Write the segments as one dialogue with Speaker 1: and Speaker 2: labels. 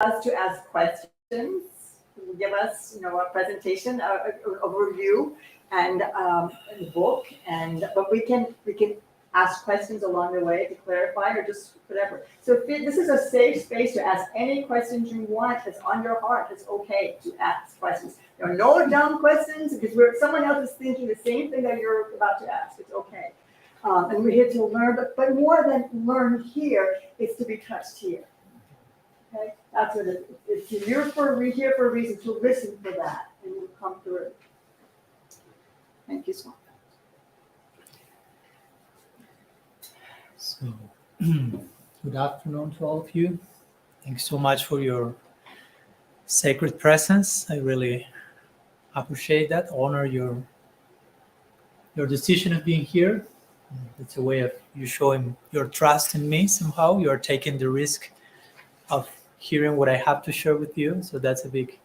Speaker 1: to ask questions. Give us, a presentation, a review, and the book, but we can ask questions along the way to clarify or just whatever. So this is a safe space to ask any questions you want that's on your heart. It's okay to ask questions. There are no dumb questions because someone else is thinking the same thing that you're about to ask. It's okay. And we're here to learn, but more than learn here, it's to be touched here. Okay, that's what it is. It's here for a reason to listen for that, and you'll come through. Thank you, Swami.
Speaker 2: So, good afternoon to all of you. Thanks so much for your sacred presence. I really appreciate that. Honor your decision of being here. It's a way of you showing your trust in me somehow. You are taking the risk of hearing what I have to share with you. So that's a big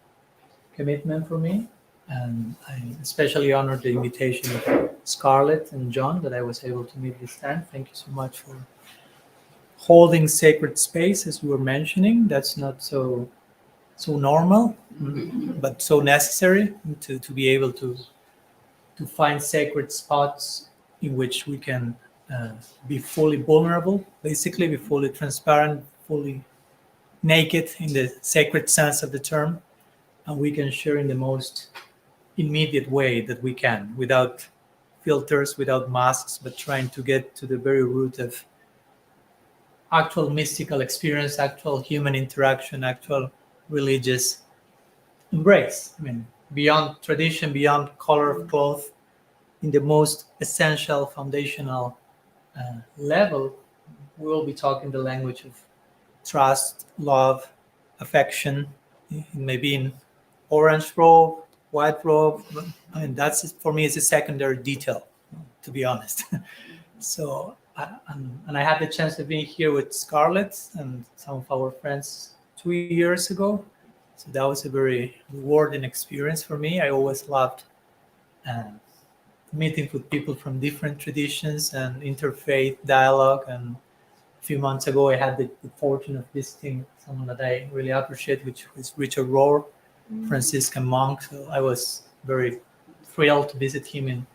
Speaker 2: commitment for me. And I especially honor the invitation of Scarlett and John that I was able to meet this time. Thank you so much for holding sacred space, as we were mentioning. That's not so normal, but so necessary to be able to find sacred spots in which we can be fully vulnerable, basically be fully transparent, fully naked in the sacred sense of the term, and we can share in the most immediate way that we can, without filters, without masks, but trying to get to the very root of actual mystical experience, actual human interaction, actual religious embrace. I mean, beyond tradition, beyond color of cloth, in the most essential, foundational level, we will be talking the language of trust, love, affection. Maybe in orange robe, white robe. I mean, that's, for me, is a secondary detail, to be honest. So, and I had the chance of being here with Scarlett and some of our friends 2 years ago. So that was a very rewarding experience for me. I always loved meeting with people from different traditions and interfaith dialogue. And a few months ago, I had the fortune of visiting someone that I really appreciate, which was Richard Rohr, Franciscan monk. So I was very thrilled to visit him in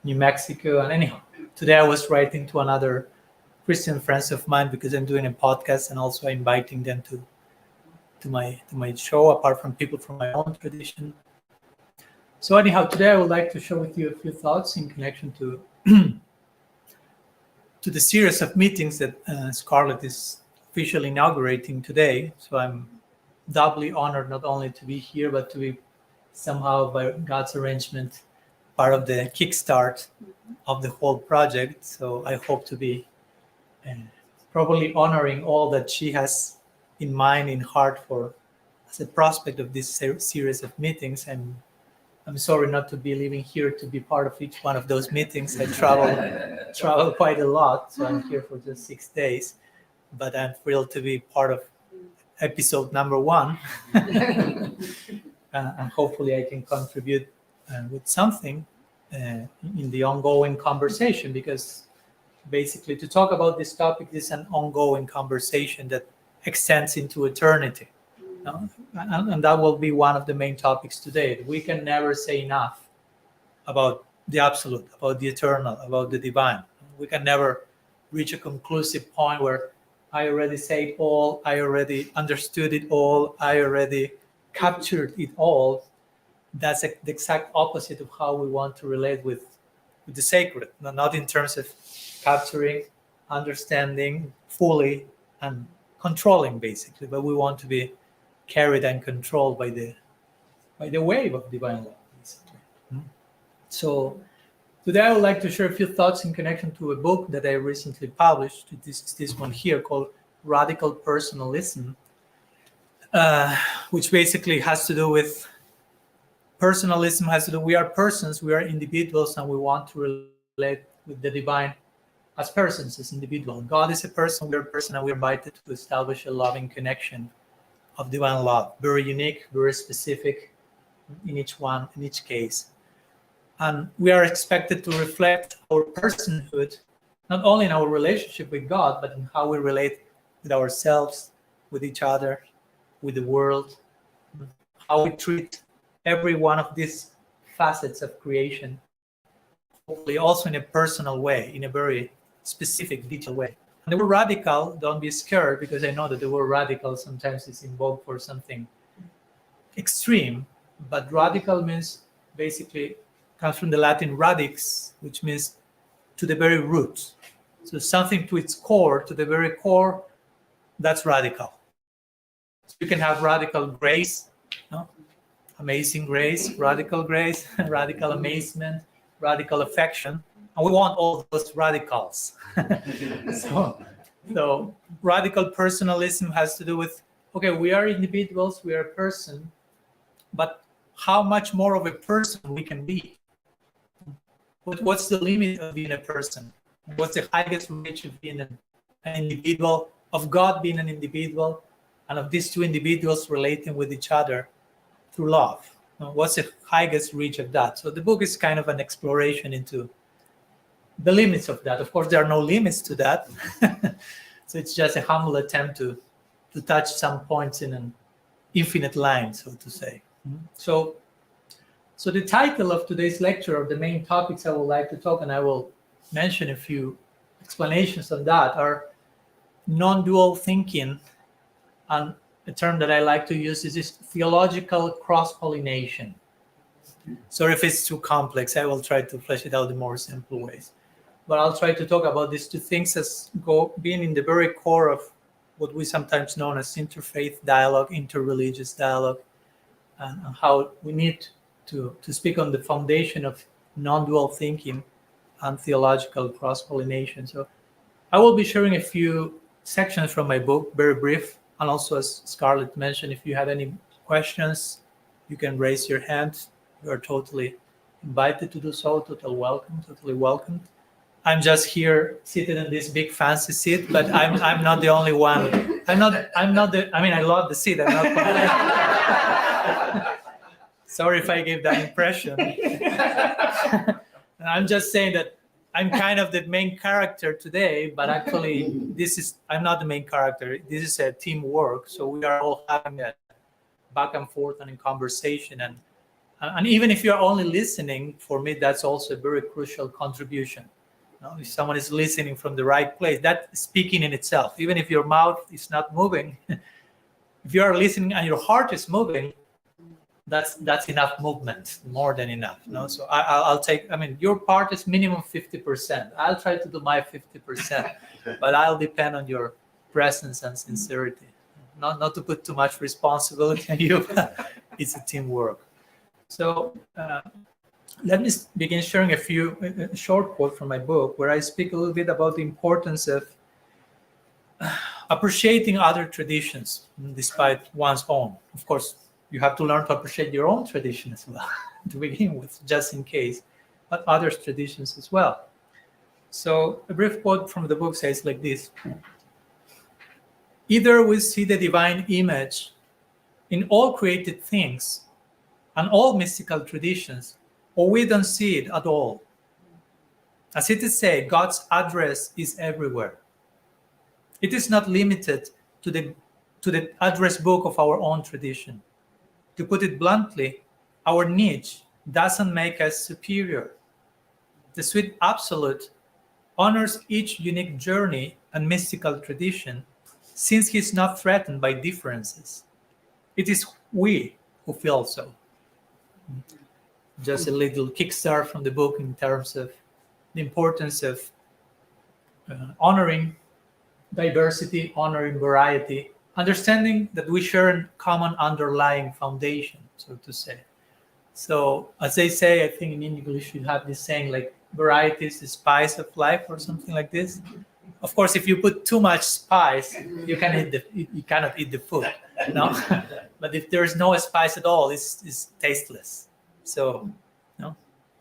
Speaker 2: New Mexico. And anyhow, today I was writing to another Christian friends of mine because I'm doing a podcast and also inviting them to my show, apart from people from my own tradition. So anyhow, today I would like to share with you a few thoughts in connection to to the series of meetings that Scarlett is officially inaugurating today. So I'm doubly honored not only to be here, but to be somehow, by God's arrangement, part of the kickstart of the whole project. So I hope to be probably honoring all that she has in mind, in heart, for as a prospect of this series of meetings. And I'm sorry not to be living here to be part of each one of those meetings. I travel quite a lot, so I'm here for just 6 days. But I'm thrilled to be part of episode number 1. And hopefully I can contribute with something in the ongoing conversation, because basically to talk about this topic is an ongoing conversation that extends into eternity. And that will be one of the main topics today. We can never say enough about the absolute, about the eternal, about the divine. We can never reach a conclusive point where I already said it all, I already understood it all, I already captured it all. That's the exact opposite of how we want to relate with the sacred. Not in terms of capturing, understanding fully, and controlling, basically, but we want to be carried and controlled by the wave of divine love, basically. So today I would like to share a few thoughts in connection to a book that I recently published. This one here, called Radical Personalism, which basically has to do with personalism. Has to do, we are persons, we are individuals, and we want to relate with the divine as persons, as individuals. God is a person, we are a person, and we're invited to establish a loving connection of divine love, very unique, very specific in each case. And we are expected to reflect our personhood, not only in our relationship with God, but in how we relate with ourselves, with each other, with the world, how we treat every one of these facets of creation, hopefully also in a personal way, in a very specific, detailed way. And the word radical, don't be scared, because I know that the word radical sometimes is invoked for something extreme, but radical means basically comes from the Latin radix, which means to the very root. So something to its core, to the very core, that's radical. So you can have radical grace, no? Amazing grace, radical amazement, radical affection, and we want all those radicals. So radical personalism has to do with, okay, we are individuals, we are a person, but how much more of a person we can be? What's the limit of being a person? What's the highest reach of being an individual, of God being an individual, and of these two individuals relating with each other through love? What's the highest reach of that? So the book is kind of an exploration into the limits of that. Of course, there are no limits to that. So it's just a humble attempt to touch some points in an infinite line, so to say. So the title of today's lecture, or the main topics I would like to talk, and I will mention a few explanations on that, are non-dual thinking, and a term that I like to use is this theological cross-pollination. So if it's too complex, I will try to flesh it out in more simple ways. But I'll try to talk about these two things as being in the very core of what we sometimes know as interfaith dialogue, interreligious dialogue, and how we need to speak on the foundation of non-dual thinking and theological cross-pollination. So I will be sharing a few sections from my book, very brief, and also, as Scarlett mentioned, if you have any questions, you can raise your hand. You are totally invited to do so. Totally welcome. I'm just here seated in this big fancy seat, but I'm not the only one. I love the seat. I'm not sorry if I gave that impression. I'm just saying that I'm kind of the main character today, but actually I'm not the main character. This is a teamwork. So we are all having a back and forth and in conversation. And even if you're only listening, for me, that's also a very crucial contribution. If someone is listening from the right place, that's speaking in itself. Even if your mouth is not moving, if you are listening and your heart is moving, that's enough movement, more than enough. So I'll take, your part is minimum 50%. I'll try to do my 50%, but I'll depend on your presence and sincerity. Not to put too much responsibility on you, it's a teamwork. So let me begin sharing a short quote from my book, where I speak a little bit about the importance of appreciating other traditions despite one's own. Of course, you have to learn to appreciate your own tradition as well to begin with, just in case, but others' traditions as well. So a brief quote from the book says like this: either we see the divine image in all created things and all mystical traditions, or we don't see it at all. As it is said, God's address is everywhere. It is not limited to the address book of our own tradition. To put it bluntly, our niche doesn't make us superior. The sweet absolute honors each unique journey and mystical tradition, since he is not threatened by differences. It is we who feel so. Just a little kickstart from the book in terms of the importance of honoring diversity, honoring variety, understanding that we share a common underlying foundation, so to say. So as they say, I think in English you have this saying like, variety is the spice of life, or something like this. Of course, if you put too much spice, you cannot eat the food. No? But if there is no spice at all, it's tasteless. So,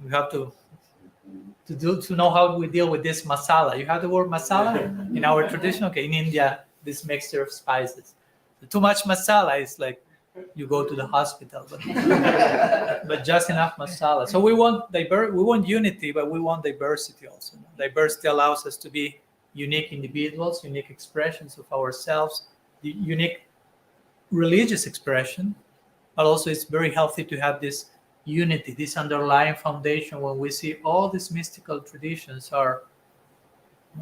Speaker 2: we have to know how we deal with this masala. You have the word masala in our tradition. Okay, in India, this mixture of spices. Too much masala is like you go to the hospital, but just enough masala. So we want unity, but we want diversity also. Diversity allows us to be unique individuals, unique expressions of ourselves, unique religious expression, but also it's very healthy to have this unity, this underlying foundation when we see all these mystical traditions are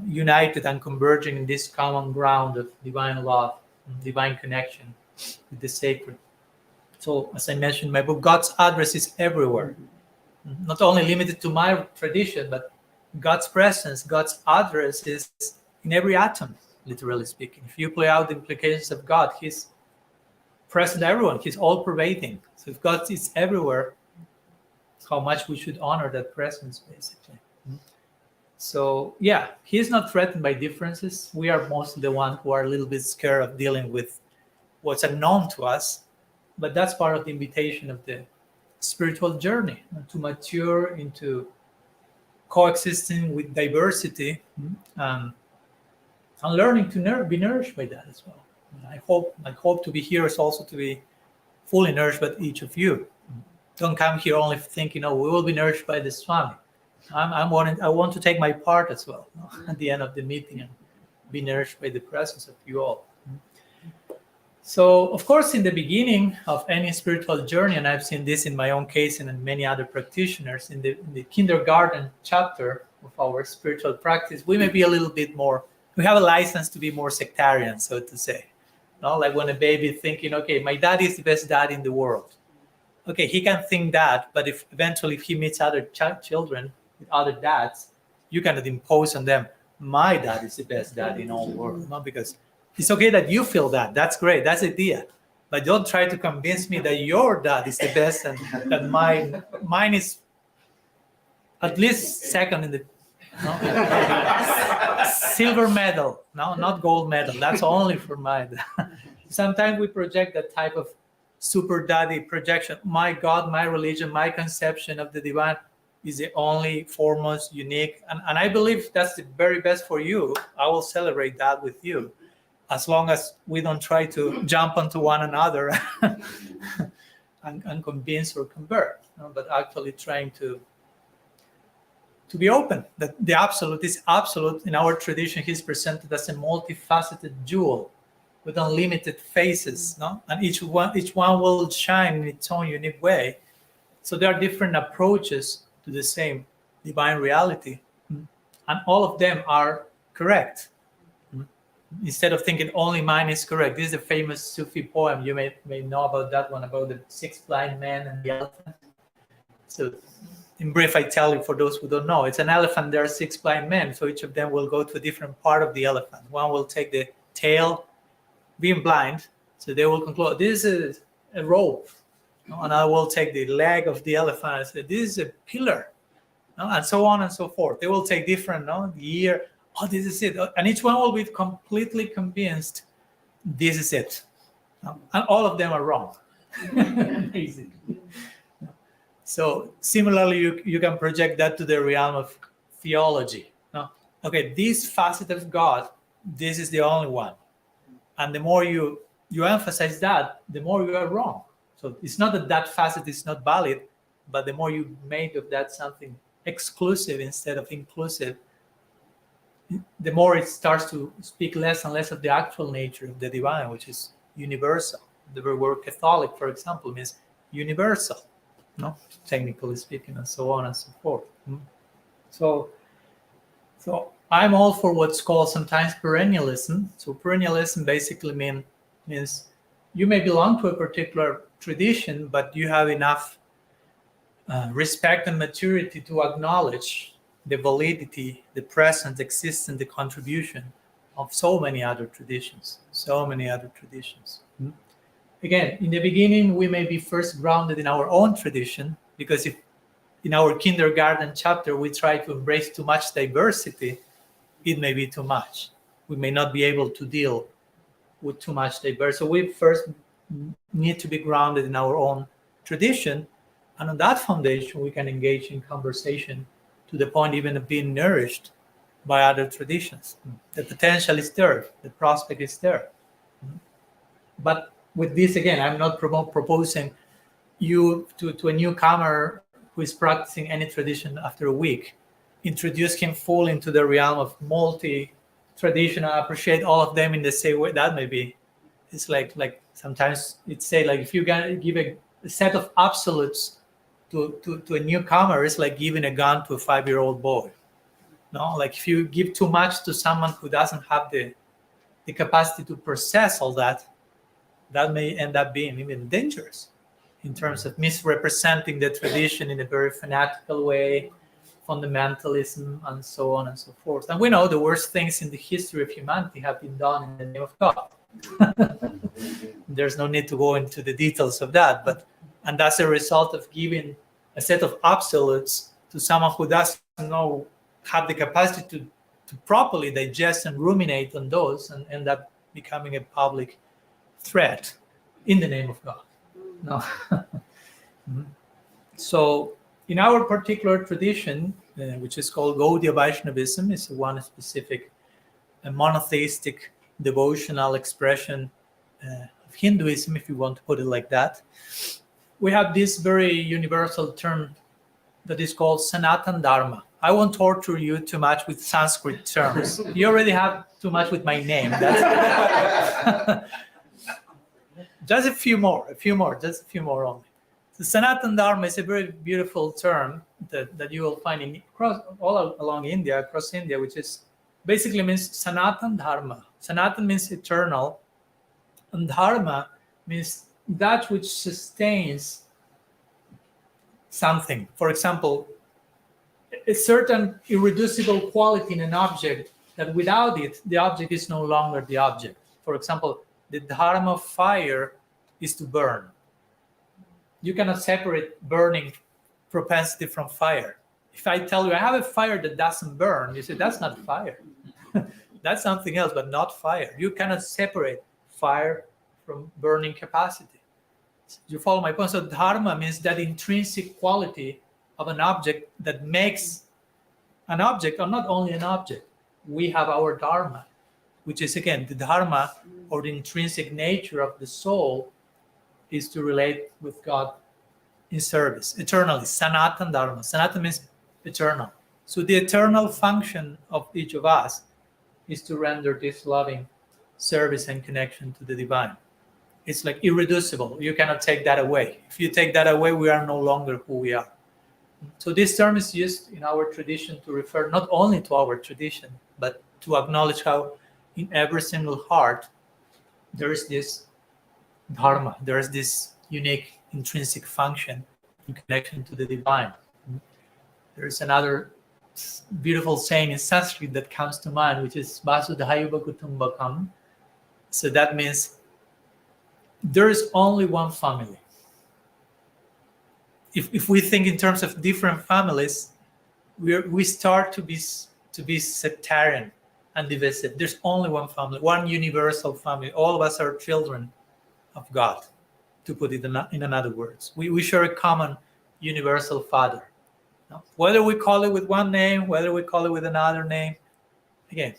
Speaker 2: united and converging in this common ground of divine love, divine connection with the sacred. So, as I mentioned in my book, God's address is everywhere, not only limited to my tradition, but God's presence, God's address is in every atom, literally speaking. If you play out the implications of God, He's present everyone. He's all-pervading. So if God is everywhere, how much we should honor that presence, basically. So, yeah, He's not threatened by differences. We are mostly the ones who are a little bit scared of dealing with what's unknown to us. But that's part of the invitation of the spiritual journey, to mature into coexisting with diversity, and learning to be nourished by that as well. I hope to be here is also to be fully nourished by each of you. Don't come here only thinking, we will be nourished by the Swami. I want to take my part as well, at the end of the meeting, and be nourished by the presence of you all. So, of course, in the beginning of any spiritual journey, and I've seen this in my own case and in many other practitioners, in the kindergarten chapter of our spiritual practice, we may be a little bit more, we have a license to be more sectarian, so to say. Like when a baby thinking, okay, my dad is the best dad in the world. Okay, he can think that, but if eventually he meets other children with other dads, you cannot impose on them, my dad is the best dad in all the world, because it's okay that you feel that. That's great. That's the idea. But don't try to convince me that your dad is the best and that mine is at least second in the silver medal. No, not gold medal. That's only for my dad. Sometimes we project that type of super daddy projection. My God, my religion, my conception of the divine is the only foremost, unique. And I believe that's the very best for you. I will celebrate that with you, as long as we don't try to jump onto one another and convince or convert, but actually trying to be open, that the absolute is absolute. In our tradition, He's presented as a multifaceted jewel with unlimited faces, and each one will shine in its own unique way. So there are different approaches to the same divine reality, and all of them are correct. Instead of thinking only mine is correct. This is a famous Sufi poem. You may know about that one, about the 6 blind men and the elephant. So in brief, I tell you, for those who don't know, it's an elephant. There are 6 blind men. So each of them will go to a different part of the elephant. One will take the tail, being blind. So they will conclude, this is a rope. Another will take the leg of the elephant and say, this is a pillar. And so on and so forth. They will take different, the ear. Oh, this is it. And each one will be completely convinced this is it. And all of them are wrong. Amazing. So similarly, you can project that to the realm of theology. Okay, this facet of God, this is the only one. And the more you emphasize that, the more you are wrong. So it's not that facet is not valid, but the more you make of that something exclusive instead of inclusive, the more it starts to speak less and less of the actual nature of the divine, which is universal. The very word Catholic, for example, means universal, technically speaking, and so on and so forth. So I'm all for what's called sometimes perennialism. So perennialism basically means you may belong to a particular tradition, but you have enough respect and maturity to acknowledge the validity, the presence, existence, the contribution of so many other traditions. Again, in the beginning, we may be first grounded in our own tradition, because if in our kindergarten chapter we try to embrace too much diversity, it may be too much. We may not be able to deal with too much diversity. So we first need to be grounded in our own tradition, and on that foundation, we can engage in conversation to the point even of being nourished by other traditions. The potential is there, the prospect is there. But with this, again, I'm not proposing you to a newcomer who is practicing any tradition after a week, introduce him fully into the realm of multi-tradition and appreciate all of them in the same way. That may be, it's like Sometimes it's say like if you give a set of absolutes to a newcomer, it's like giving a gun to a 5-year-old boy. No, like if you give too much to someone who doesn't have the capacity to process all that, that may end up being even dangerous in terms of misrepresenting the tradition in a very fanatical way, fundamentalism, and so on and so forth. And we know the worst things in the history of humanity have been done in the name of God. There's no need to go into the details of that, and that's a result of giving a set of absolutes to someone who doesn't have the capacity to properly digest and ruminate on those, and end up becoming a public threat in the name of God. No. So in our particular tradition, which is called Gaudiya Vaishnavism, is one specific monotheistic devotional expression of Hinduism, if you want to put it like that. We have this very universal term that is called Sanatan Dharma. I won't torture you too much with Sanskrit terms. You already have too much with my name. Just a few more only. The Sanatan Dharma is a very beautiful term that you will find all along India, across India, which is basically means Sanatan Dharma. Sanatan means eternal, and Dharma means that which sustains something. For example, a certain irreducible quality in an object that without it, the object is no longer the object. For example, the dharma of fire is to burn. You cannot separate burning propensity from fire. If I tell you I have a fire that doesn't burn, you say that's not fire. That's something else, but not fire. You cannot separate fire from burning capacity. You follow my point? So dharma means that intrinsic quality of an object that makes an object, or not only an object. We have our dharma, which is again the dharma, or the intrinsic nature of the soul, is to relate with God in service eternally. Sanatan Dharma. Sanatan means eternal. So the eternal function of each of us is to render this loving service and connection to the divine. It's like irreducible. You cannot take that away. If you take that away, we are no longer who we are. So this term is used in our tradition to refer not only to our tradition, but to acknowledge how in every single heart there is this dharma, there is this unique intrinsic function in connection to the divine. There is another beautiful saying in Sanskrit that comes to mind, which is Vasudhaiva Kutumbakam. So that means there is only one family. If we think in terms of different families, we start to be sectarian and divisive. There's only one family, one universal family. All of us are children of God, to put it in other words. We share a common universal Father. Now, whether we call it with one name, whether we call it with another name, again,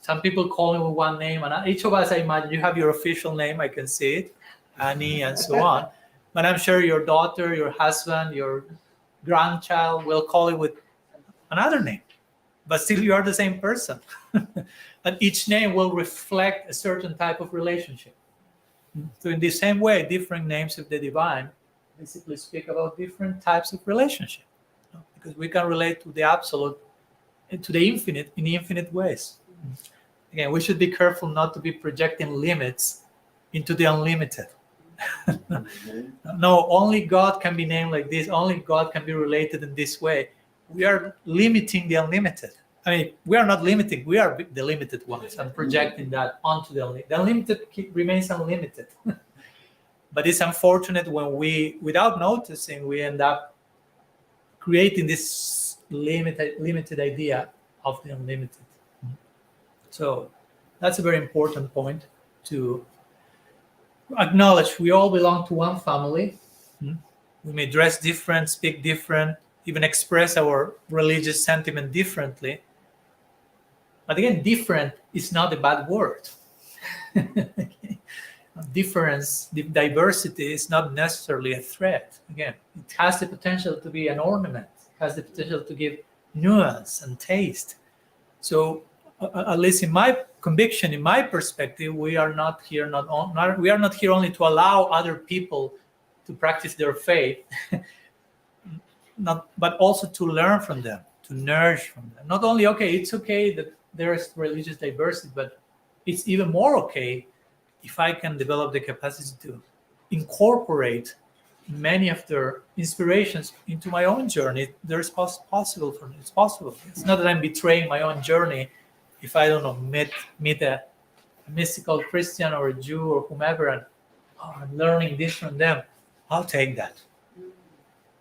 Speaker 2: some people call it with one name, and each of us, I imagine, you have your official name, I can see it, Annie, and so on. But I'm sure your daughter, your husband, your grandchild will call it with another name. But still, you are the same person. And each name will reflect a certain type of relationship. So in the same way, different names of the divine basically speak about different types of relationship. Because we can relate to the absolute, to the infinite, in infinite ways. Again, we should be careful not to be projecting limits into the unlimited. No, only God can be named like this. Only God can be related in this way. We are limiting the unlimited. I mean, we are not limiting. We are the limited ones and projecting that onto the unlimited. The unlimited remains unlimited. But it's unfortunate when we, without noticing, we end up creating this limited idea of the unlimited. So that's a very important point to acknowledge. We all belong to one family. We may dress different, speak different, even express our religious sentiment differently. But again, different is not a bad word. Difference, diversity is not necessarily a threat. Again, it has the potential to be an ornament. It has the potential to give nuance and taste. So at least in my conviction, in my perspective, we are not here we are not here only to allow other people to practice their faith, but also to learn from them, to nourish from them. Not only, it's okay that there is religious diversity, but it's even more okay if I can develop the capacity to incorporate many of their inspirations into my own journey. There's possible for me. It's possible. It's not that I'm betraying my own journey if I don't know meet a mystical Christian or a Jew or whomever, and I'm learning this from them. I'll take that.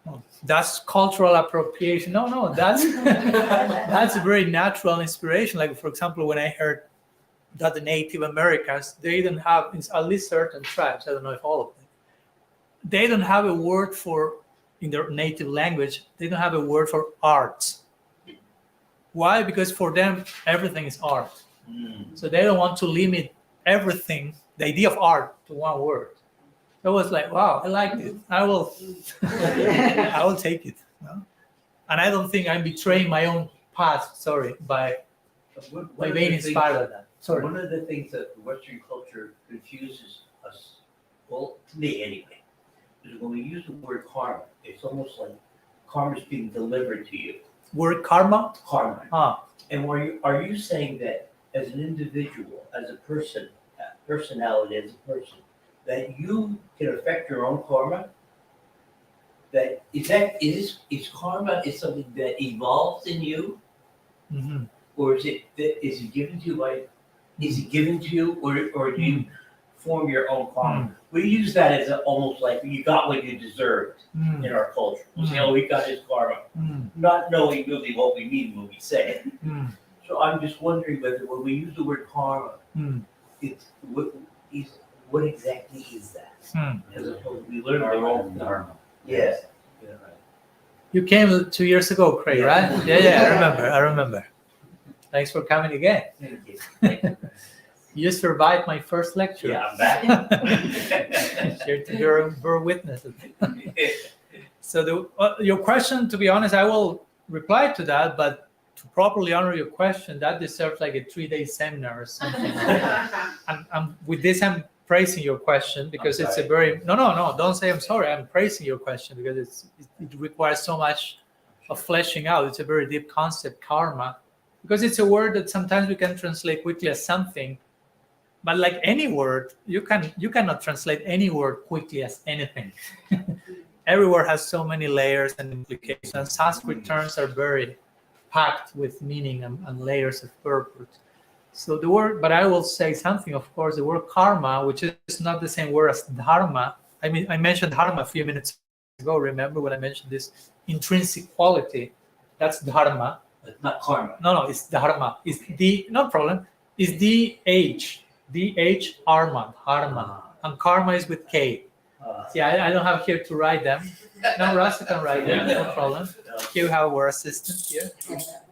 Speaker 2: No, that's cultural appropriation. No, that's that's a very natural inspiration. Like, for example, when I heard that the Native Americans, they don't have, at least certain tribes, I don't know if all of them, they don't have a word for, in their native language, they don't have a word for arts. Why? Because for them, everything is art. So they don't want to limit everything, the idea of art, to one word. So I was like, wow, I liked it. I will take it. No? And I don't think I'm betraying my own past, by being inspired by that. Sorry.
Speaker 3: One of the things that Western culture confuses us, well, to me anyway, is when we use the word karma, it's almost like karma is being delivered to you.
Speaker 2: Word karma?
Speaker 3: Karma. And are you saying that as an individual, as a person, personality, as a person, that you can affect your own karma? That is karma is something that evolves in you,
Speaker 2: Mm-hmm.
Speaker 3: or is it given to you or do you form your own karma? We use that as almost like you got what you deserved in our culture. We say, we got his karma, not knowing really what we mean when we say it. So I'm just wondering whether when we use the word karma, it's what exactly is that? As opposed to we learned the wrong karma. Yes. Yeah, right.
Speaker 2: You came 2 years ago, Craig, right? Yeah, I remember. Thanks for coming again.
Speaker 3: Thank you.
Speaker 2: You survived my first lecture.
Speaker 3: Yeah, I'm back.
Speaker 2: Here to bear witness. So your question, to be honest, I will reply to that, but to properly honor your question, that deserves like a 3-day seminar or something. And with this, I'm praising your question because it's a very no. Don't say I'm sorry. I'm praising your question because it requires so much of fleshing out. It's a very deep concept, karma, because it's a word that sometimes we can translate quickly as something, but like any word, you cannot translate any word quickly as anything. Every word has so many layers and implications. And Sanskrit terms are very packed with meaning and layers of purpose. So the word, but I will say something, of course, the word karma, which is not the same word as dharma. I mean, I mentioned dharma a few minutes ago. Remember when I mentioned this intrinsic quality? That's dharma.
Speaker 3: It's not karma.
Speaker 2: No, it's dharma. It's no problem. It's D-H, dharma. And karma is with K. See, I don't have here to write them. No, Rasta can write them, no problem. Here we have our assistant here.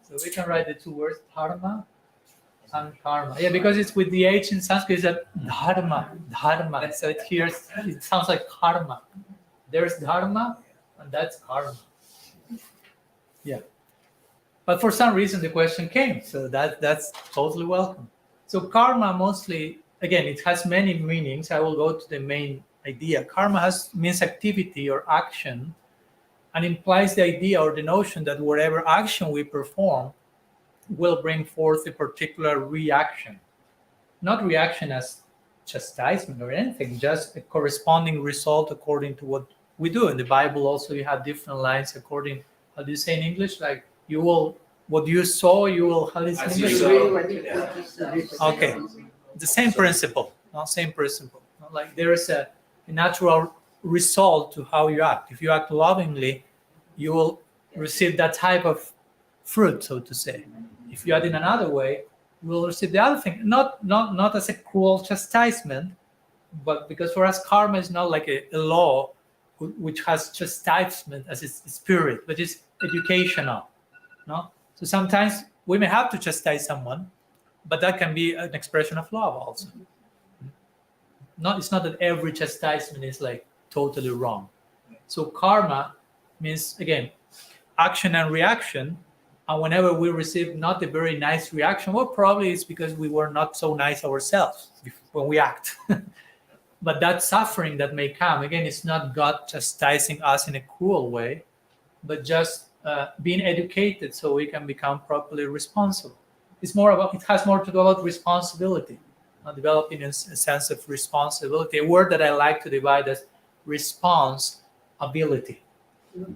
Speaker 2: So we can write the two words, dharma and karma. Yeah, because it's with the H in Sanskrit, it's a dharma. So it sounds like karma. There's dharma, and that's karma. Yeah. But for some reason, the question came. So that's totally welcome. So karma mostly, again, it has many meanings. I will go to the main idea. Karma means activity or action, and implies the idea or the notion that whatever action we perform will bring forth a particular reaction. Not reaction as chastisement or anything, just a corresponding result according to what we do. In the Bible also you have different lines according, how do you say in English? Like what you sow, you will, how do you say in English? Okay, the same principle, same principle. Like there is a natural result to how you act. If you act lovingly, you will receive that type of fruit, so to say. If you act in another way, you will receive the other thing. Not as a cruel chastisement, but because for us, karma is not like a law which has chastisement as its spirit, but it's educational. No? So sometimes we may have to chastise someone, but that can be an expression of love also. It's not that every chastisement is like totally wrong. So karma means, again, action and reaction, And whenever we receive not a very nice reaction, well, probably it's because we were not so nice ourselves when we act. But that suffering that may come, again, it's not God chastising us in a cruel way, but just being educated so we can become properly responsible. It has more to do about responsibility, developing a sense of responsibility, a word that I like to divide as responsibility.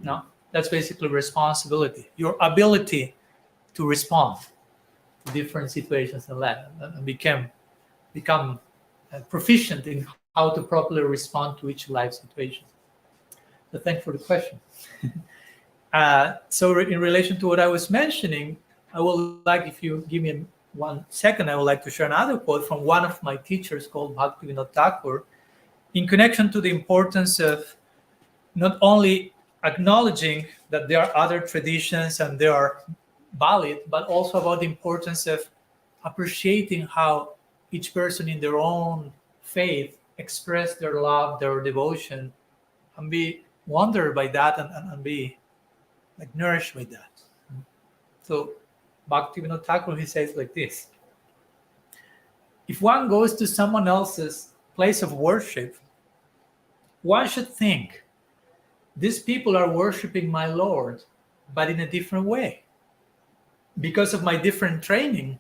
Speaker 2: No, that's basically responsibility, your ability to respond to different situations in life and become proficient in how to properly respond to each life situation. So thanks for the question. So in relation to what I was mentioning, I would like, if you give me 1 second, I would like to share another quote from one of my teachers called Bhaktivinoda Thakur, in connection to the importance of not only acknowledging that there are other traditions and they are valid, but also about the importance of appreciating how each person in their own faith express their love, their devotion, and be wondered by that and be like nourished by that. So Bhaktivinoda Thakur, he says like this: if one goes to someone else's place of worship, one should think, these people are worshiping my Lord, but in a different way. Because of my different training,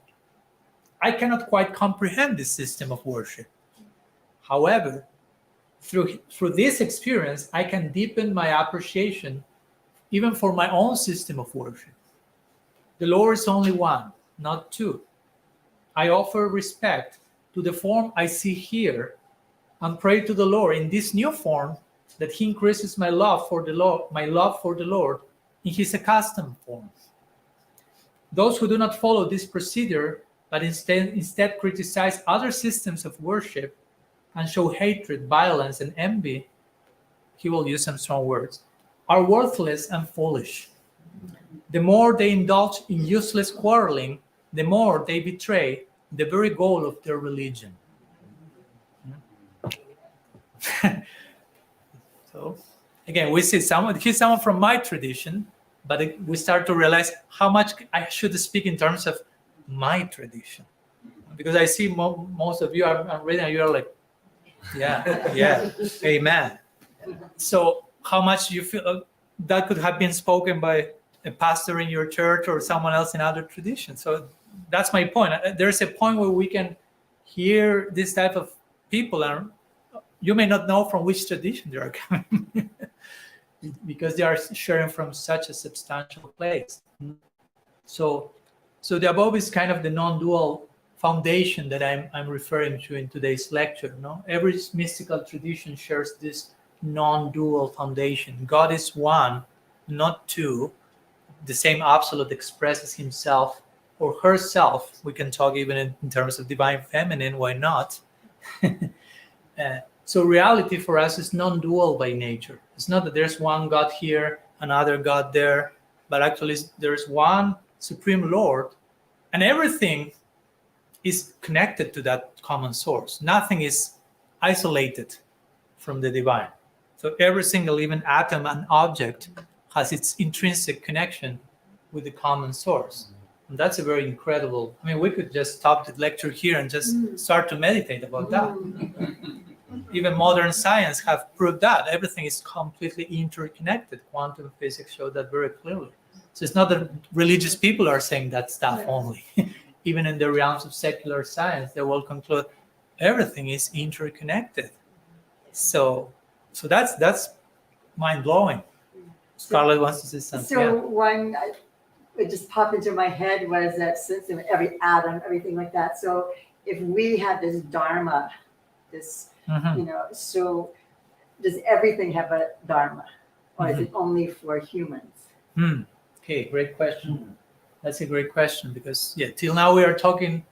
Speaker 2: I cannot quite comprehend this system of worship. However, through this experience, I can deepen my appreciation even for my own system of worship. The Lord is only one, not two. I offer respect to the form I see here and pray to the Lord in this new form that He increases my love for the Lord in His accustomed form. Those who do not follow this procedure, but instead criticize other systems of worship and show hatred, violence, and envy, he will use some strong words, are worthless and foolish. The more they indulge in useless quarreling, the more they betray the very goal of their religion. So, again, we see he's someone from my tradition, but we start to realize how much I should speak in terms of my tradition. Because I see most of you are reading and you're like, yeah, amen. So how much you feel that could have been spoken by a pastor in your church or someone else in other traditions. So that's my point. There's a point where we can hear this type of people, and you may not know from which tradition they are coming because they are sharing from such a substantial place. So the above is kind of the non-dual foundation that I'm referring to in today's lecture. No, every mystical tradition shares this non-dual foundation. God is one, not two. The same absolute expresses himself or herself. We can talk even in terms of divine feminine. Why not? So reality for us is non-dual by nature. It's not that there's one God here, another God there, but actually there's one Supreme Lord, and everything is connected to that common source. Nothing is isolated from the divine. So every single even atom and object has its intrinsic connection with the common source. And that's a very incredible, we could just stop the lecture here and just start to meditate about that. Even modern science have proved that everything is completely interconnected. Quantum physics showed that very clearly. So it's not that religious people are saying that stuff only. Even in the realms of secular science, they will conclude everything is interconnected. So that's mind-blowing. Scarlett wants to say something.
Speaker 1: So one, it just popped into my head was that since every atom, everything like that. So if we had this dharma, this, so does everything have a dharma, or is it only for humans?
Speaker 2: Okay, great question. That's a great question because, till now we are talking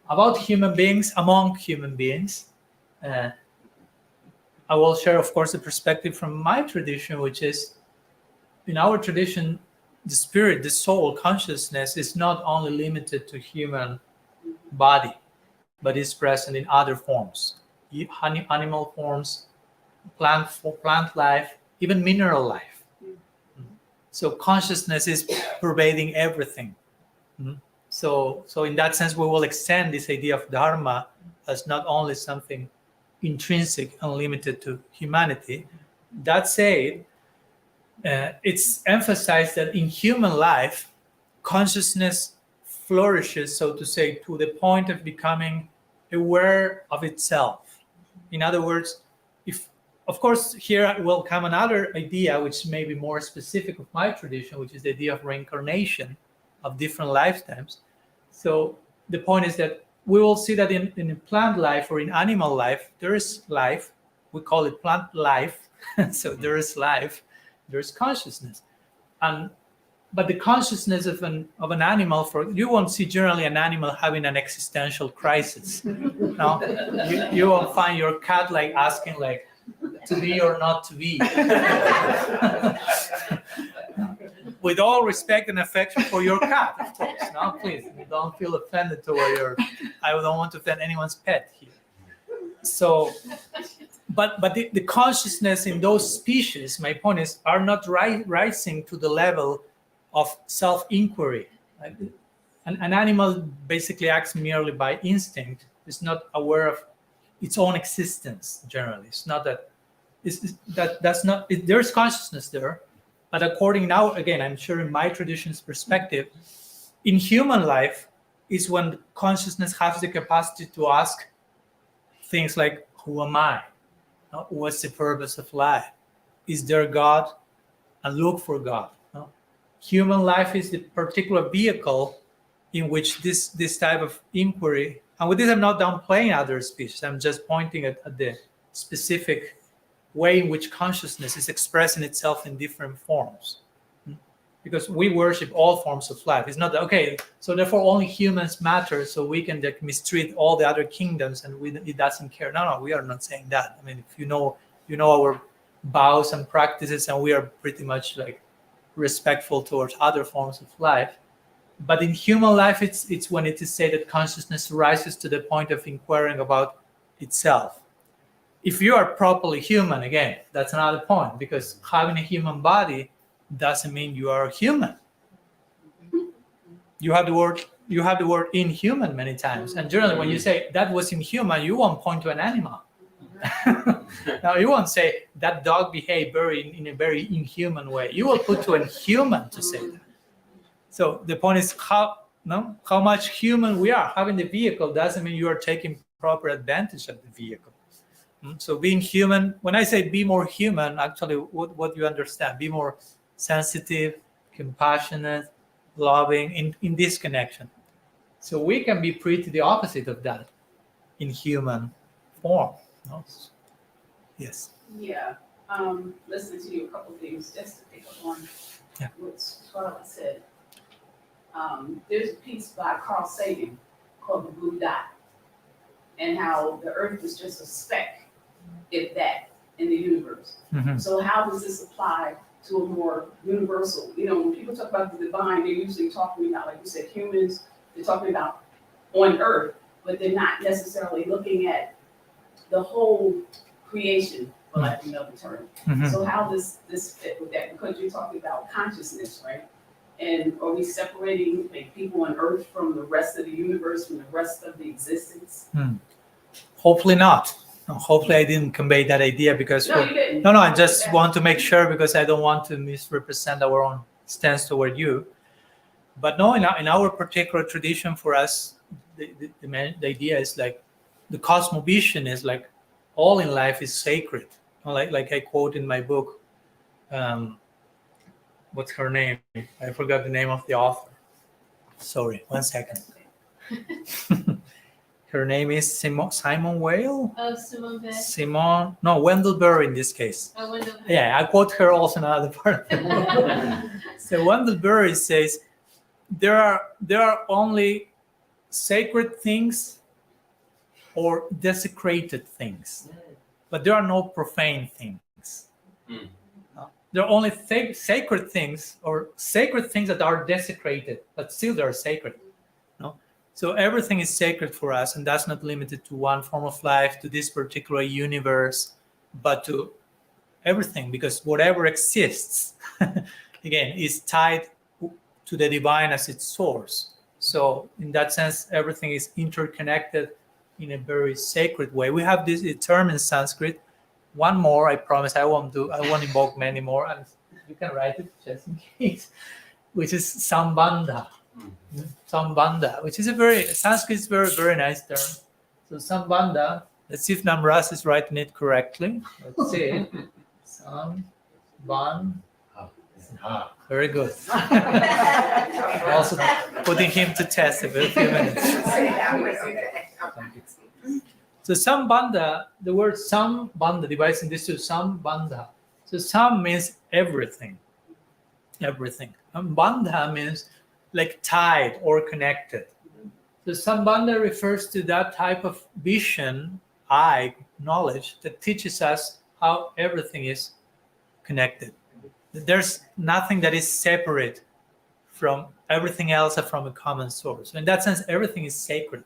Speaker 2: about human beings among human beings. I will share, of course, a perspective from my tradition, which is, in our tradition, the spirit, the soul, consciousness is not only limited to human body, but is present in other forms, animal forms, plant life, even mineral life. So consciousness is pervading everything. So in that sense, we will extend this idea of dharma as not only something intrinsic and limited to humanity. That said, it's emphasized that in human life, consciousness flourishes, so to say, to the point of becoming aware of itself. In other words, of course, here will come another idea, which may be more specific of my tradition, which is the idea of reincarnation of different lifetimes. So the point is that we will see that in plant life or in animal life, there is life. We call it plant life. So there is life, there is consciousness. But the consciousness of an animal, you won't see generally an animal having an existential crisis. No? You won't find your cat like asking like, to be or not to be. With all respect and affection for your cat, of course. No, please don't feel offended toward I don't want to offend anyone's pet here. So, but the consciousness in those species, my point is, are not rising to the level of self-inquiry. An animal basically acts merely by instinct. It's not aware of its own existence generally. It's not that. There's consciousness there, but according now, again, I'm sure in my tradition's perspective, in human life is when consciousness has the capacity to ask things like, who am I? What's the purpose of life? Is there God? And look for God. Human life is the particular vehicle in which this type of inquiry, and with this I'm not downplaying other species, I'm just pointing at the specific way in which consciousness is expressing itself in different forms. Because we worship all forms of life. It's not that, okay, so therefore only humans matter, so we can mistreat all the other kingdoms and it doesn't care. No, we are not saying that. I mean, if you know our vows and practices, and we are pretty much like respectful towards other forms of life. But in human life, it's when it is said that consciousness rises to the point of inquiring about itself. If you are properly human, again, that's another point, because having a human body doesn't mean you are human. You have the word inhuman many times, and generally when you say that was inhuman, you won't point to an animal. Now you won't say that dog behaved in a very inhuman way. You will put to a human to say that. So the point is how much human we are. Having the vehicle doesn't mean you are taking proper advantage of the vehicle. So being human, when I say be more human, actually what you understand, be more sensitive, compassionate, loving in this connection. So we can be pretty the opposite of that in human form. No? Yes.
Speaker 4: Yeah. Listening to you, a couple of things, just to pick up on what Scarlett said. There's a piece by Carl Sagan called The Blue Dot, and how the earth is just a speck, if that, in the universe.
Speaker 2: Mm-hmm.
Speaker 4: So how does this apply to a more universal? When people talk about the divine, they're usually talking about, like you said, humans, they're talking about on earth, but they're not necessarily looking at the whole creation, for lack of another term.
Speaker 2: Mm-hmm.
Speaker 4: So how does this fit with that? Because you're talking about consciousness, right? And are we separating people on earth from the rest of the universe, from the rest of the existence?
Speaker 2: Hopefully not. No, hopefully I didn't convey that idea because
Speaker 4: No, you didn't.
Speaker 2: No, I just want to make sure, because I don't want to misrepresent our own stance toward you. But no, in our particular tradition, for us, the idea is like the cosmovision is like all in life is sacred. Like I quote in my book, what's her name? I forgot the name of the author. Sorry, 1 second. Her name is Simone Weil?
Speaker 5: Oh, Simone Weil.
Speaker 2: Simone, no, Wendell Berry in this case.
Speaker 5: Oh, Wendell Berry.
Speaker 2: Yeah, I quote her also in another part of the book. So Wendell Berry says, there are only sacred things or desecrated things, but there are no profane things. There are only sacred things or sacred things that are desecrated, but still they are sacred. So everything is sacred for us, and that's not limited to one form of life, to this particular universe, but to everything, because whatever exists again, is tied to the divine as its source. So in that sense, everything is interconnected in a very sacred way. We have this term in Sanskrit. One more, I promise I won't invoke many more, and you can write it just in case, which is sambandha. Sambandha, which is Sanskrit is very, very nice term. So sambandha, let's see if Namras is writing it correctly. Let's see. Sambandha. Very good. Also putting him to test a few minutes. So sambandha, the word sambandha divides into two, sambandha. So sam means everything. Everything. And bandha means like tied or connected. So sambandha refers to that type of vision, knowledge that teaches us how everything is connected. There's nothing that is separate from everything else from a common source. In that sense, everything is sacred.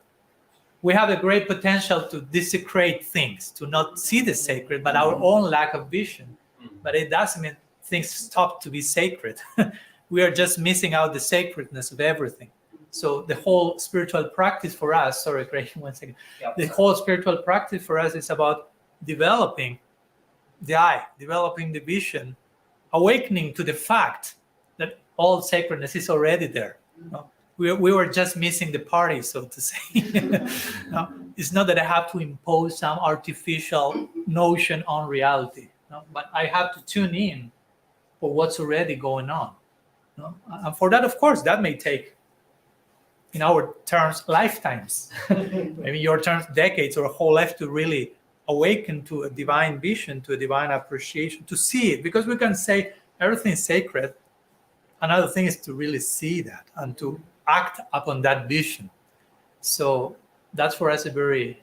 Speaker 2: We have a great potential to desecrate things, to not see the sacred, but our own lack of vision. But it doesn't mean things stop to be sacred. We are just missing out the sacredness of everything. So the whole spiritual practice for us, sorry, Craig, 1 second.
Speaker 3: Yep.
Speaker 2: The whole spiritual practice for us is about developing the eye, developing the vision, awakening to the fact that all sacredness is already there. No? We were just missing the party, so to say. No? It's not that I have to impose some artificial notion on reality, no? But I have to tune in for what's already going on. No? And for that, of course, that may take, in our terms, lifetimes. Maybe your terms, decades or a whole life to really awaken to a divine vision, to a divine appreciation, to see it. Because we can say everything is sacred. Another thing is to really see that and to act upon that vision. So that's for us a very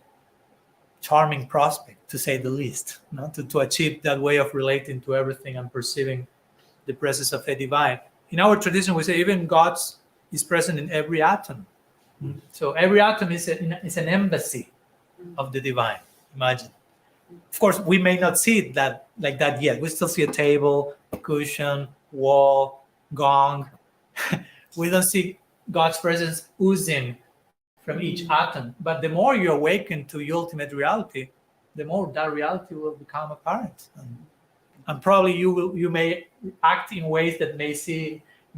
Speaker 2: charming prospect, to say the least, no? to achieve that way of relating to everything and perceiving the presence of a divine. In our tradition, we say even God is present in every atom. So every atom is an embassy of the divine. Imagine. Of course, we may not see it like that yet. We still see a table, a cushion, wall, gong. We don't see God's presence oozing from each atom. But the more you awaken to your ultimate reality, the more that reality will become apparent. And probably you may act in ways that may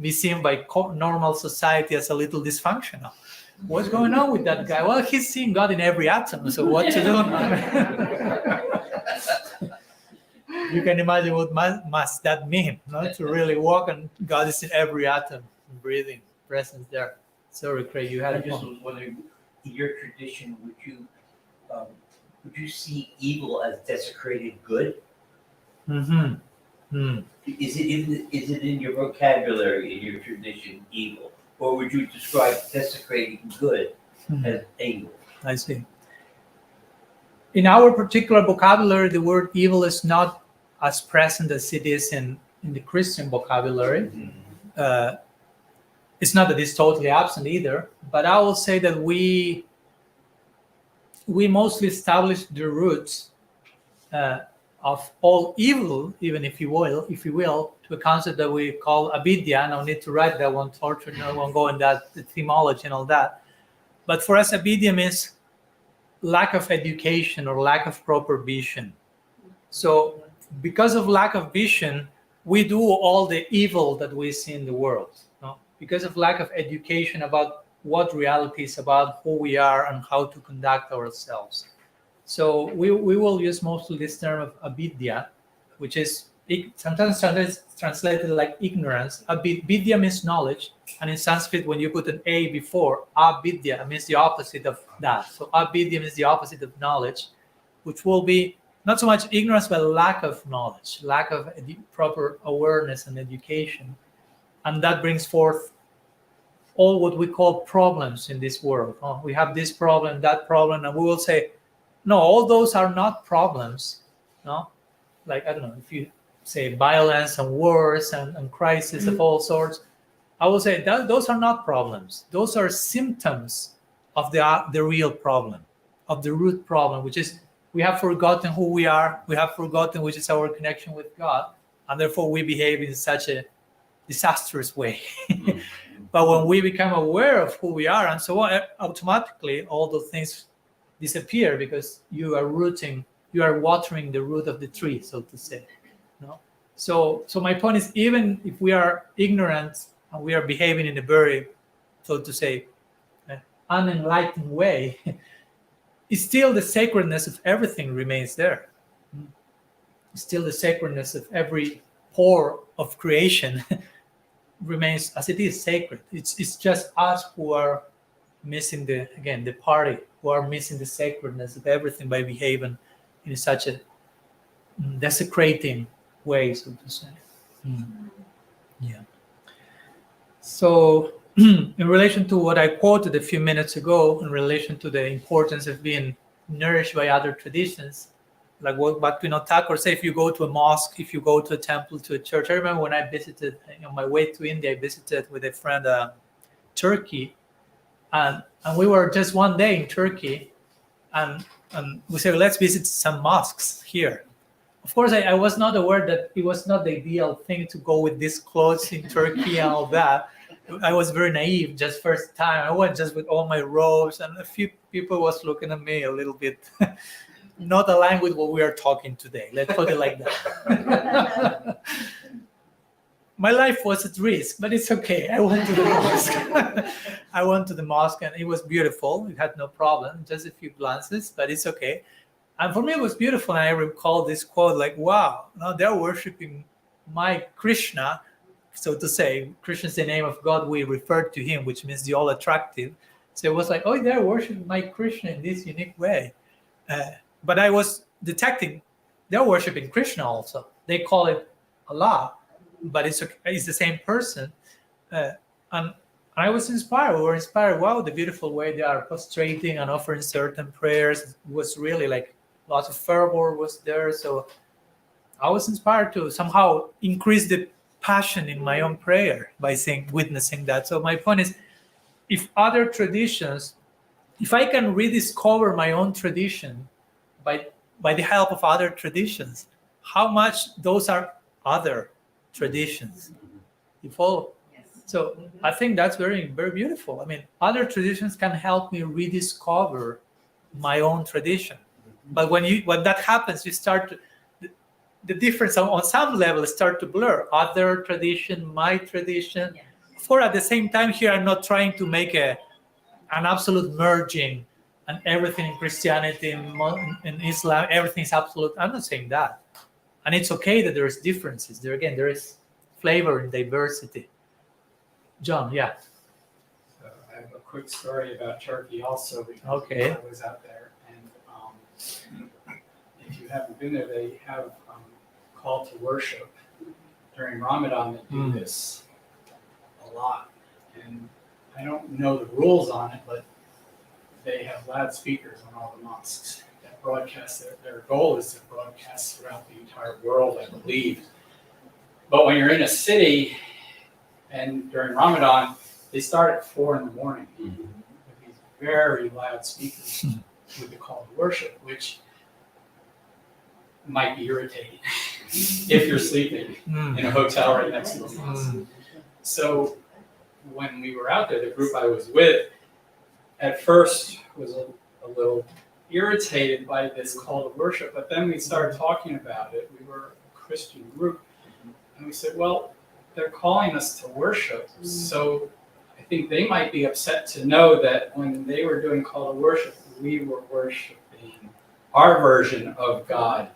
Speaker 2: be seen by normal society as a little dysfunctional. What's going on with that guy? Well, he's seeing God in every atom, so what to do? You can imagine what must that mean, no? To really walk and God is in every atom, breathing, presence there. Sorry, Craig, you had
Speaker 3: I
Speaker 2: a
Speaker 3: just
Speaker 2: point.
Speaker 3: was wondering, in your tradition, would you see evil as desecrated good?
Speaker 2: Mm-hmm. Mm.
Speaker 3: Is it in your vocabulary, in your tradition, evil? Or would you describe desecrating good as evil?
Speaker 2: I see. In our particular vocabulary, the word evil is not as present as it is in the Christian vocabulary. It's not that it's totally absent either, but I will say that we mostly establish the roots of all evil, even if you will, to a concept that we call avidya. No need to write that one, torture, no one go in that, the etymology and all that. But for us, avidya means lack of education or lack of proper vision. So because of lack of vision, we do all the evil that we see in the world. No? Because of lack of education about what reality is about, who we are, and how to conduct ourselves. So we will use mostly this term of avidya, which is sometimes translated like ignorance. Vidya means knowledge, and in Sanskrit, when you put an a before, avidya means the opposite of that. So avidya means the opposite of knowledge, which will be not so much ignorance, but lack of knowledge, lack of proper awareness and education. And that brings forth all what we call problems in this world. Oh, we have this problem, that problem, and we will say, no, all those are not problems. No, like, I don't know, if you say violence and wars and crisis of all sorts, I will say that those are not problems. Those are symptoms of the real problem, of the root problem, which is we have forgotten who we are. We have forgotten which is our connection with God, and therefore we behave in such a disastrous way. But when we become aware of who we are and so on, automatically all those things disappear because you are watering the root of the tree, so to say. No? So my point is, even if we are ignorant and we are behaving in a very, so to say, unenlightened way, it's still the sacredness of everything remains there. Still the sacredness of every pore of creation remains as it is sacred. It's just us who are missing the party, who are missing the sacredness of everything by behaving in such a desecrating way, so to say. Yeah. So in relation to what I quoted a few minutes ago, in relation to the importance of being nourished by other traditions, like what Bhaktivinoda Thakur said, if you go to a mosque, if you go to a temple, to a church. I remember when I visited, on my way to India, I visited with a friend Turkey, and we were just one day in Turkey, and we said, let's visit some mosques here. Of course, I was not aware that it was not the ideal thing to go with these clothes in Turkey and all that. I was very naive, just first time. I went just with all my robes, and a few people was looking at me a little bit not aligned with what we are talking today. Let's put it like that. My life was at risk, but it's okay. I went to the mosque. I went to the mosque, and it was beautiful. It had no problem, just a few glances, but it's okay. And for me, it was beautiful. And I recall this quote, like, wow, now they're worshiping my Krishna, so to say. Krishna is the name of God. We refer to him, which means the all attractive. So it was like, oh, they're worshiping my Krishna in this unique way. But I was detecting they're worshiping Krishna also. They call it Allah, but it's the same person. And I was inspired. We were inspired. Wow, the beautiful way they are prostrating and offering certain prayers. It was really like lots of fervor was there. So I was inspired to somehow increase the passion in my own prayer by witnessing that. So my point is, if other traditions, if I can rediscover my own tradition by the help of other traditions, how much those are other traditions. You follow?
Speaker 1: Yes.
Speaker 2: So I think that's very, very beautiful. I mean, other traditions can help me rediscover my own tradition. But when that happens, you start to, the difference on some level start to blur. Other tradition, my tradition.
Speaker 1: Yes.
Speaker 2: For at the same time here, I'm not trying to make an absolute merging and everything in Christianity in Islam, everything is absolute. I'm not saying that. And it's okay that there's differences. There is flavor in diversity. John, yeah.
Speaker 5: I have a quick story about Turkey also, because
Speaker 2: Okay.
Speaker 5: I was out there. And if you haven't been there, they have call to worship during Ramadan. They do this a lot. And I don't know the rules on it, but they have loudspeakers on all the mosques that broadcast. Their goal is to broadcast throughout the entire world, I believe. But when you're in a city and during Ramadan, they start at 4 a.m. with these very loud speakers with the call to worship, which might be irritating if you're sleeping in a hotel right next to the mosque. So when we were out there, the group I was with, at first was a little irritated by this call to worship, but then we started talking about it. We were a Christian group, and we said, well, they're calling us to worship, so I think they might be upset to know that when they were doing call to worship, we were worshiping our version of God.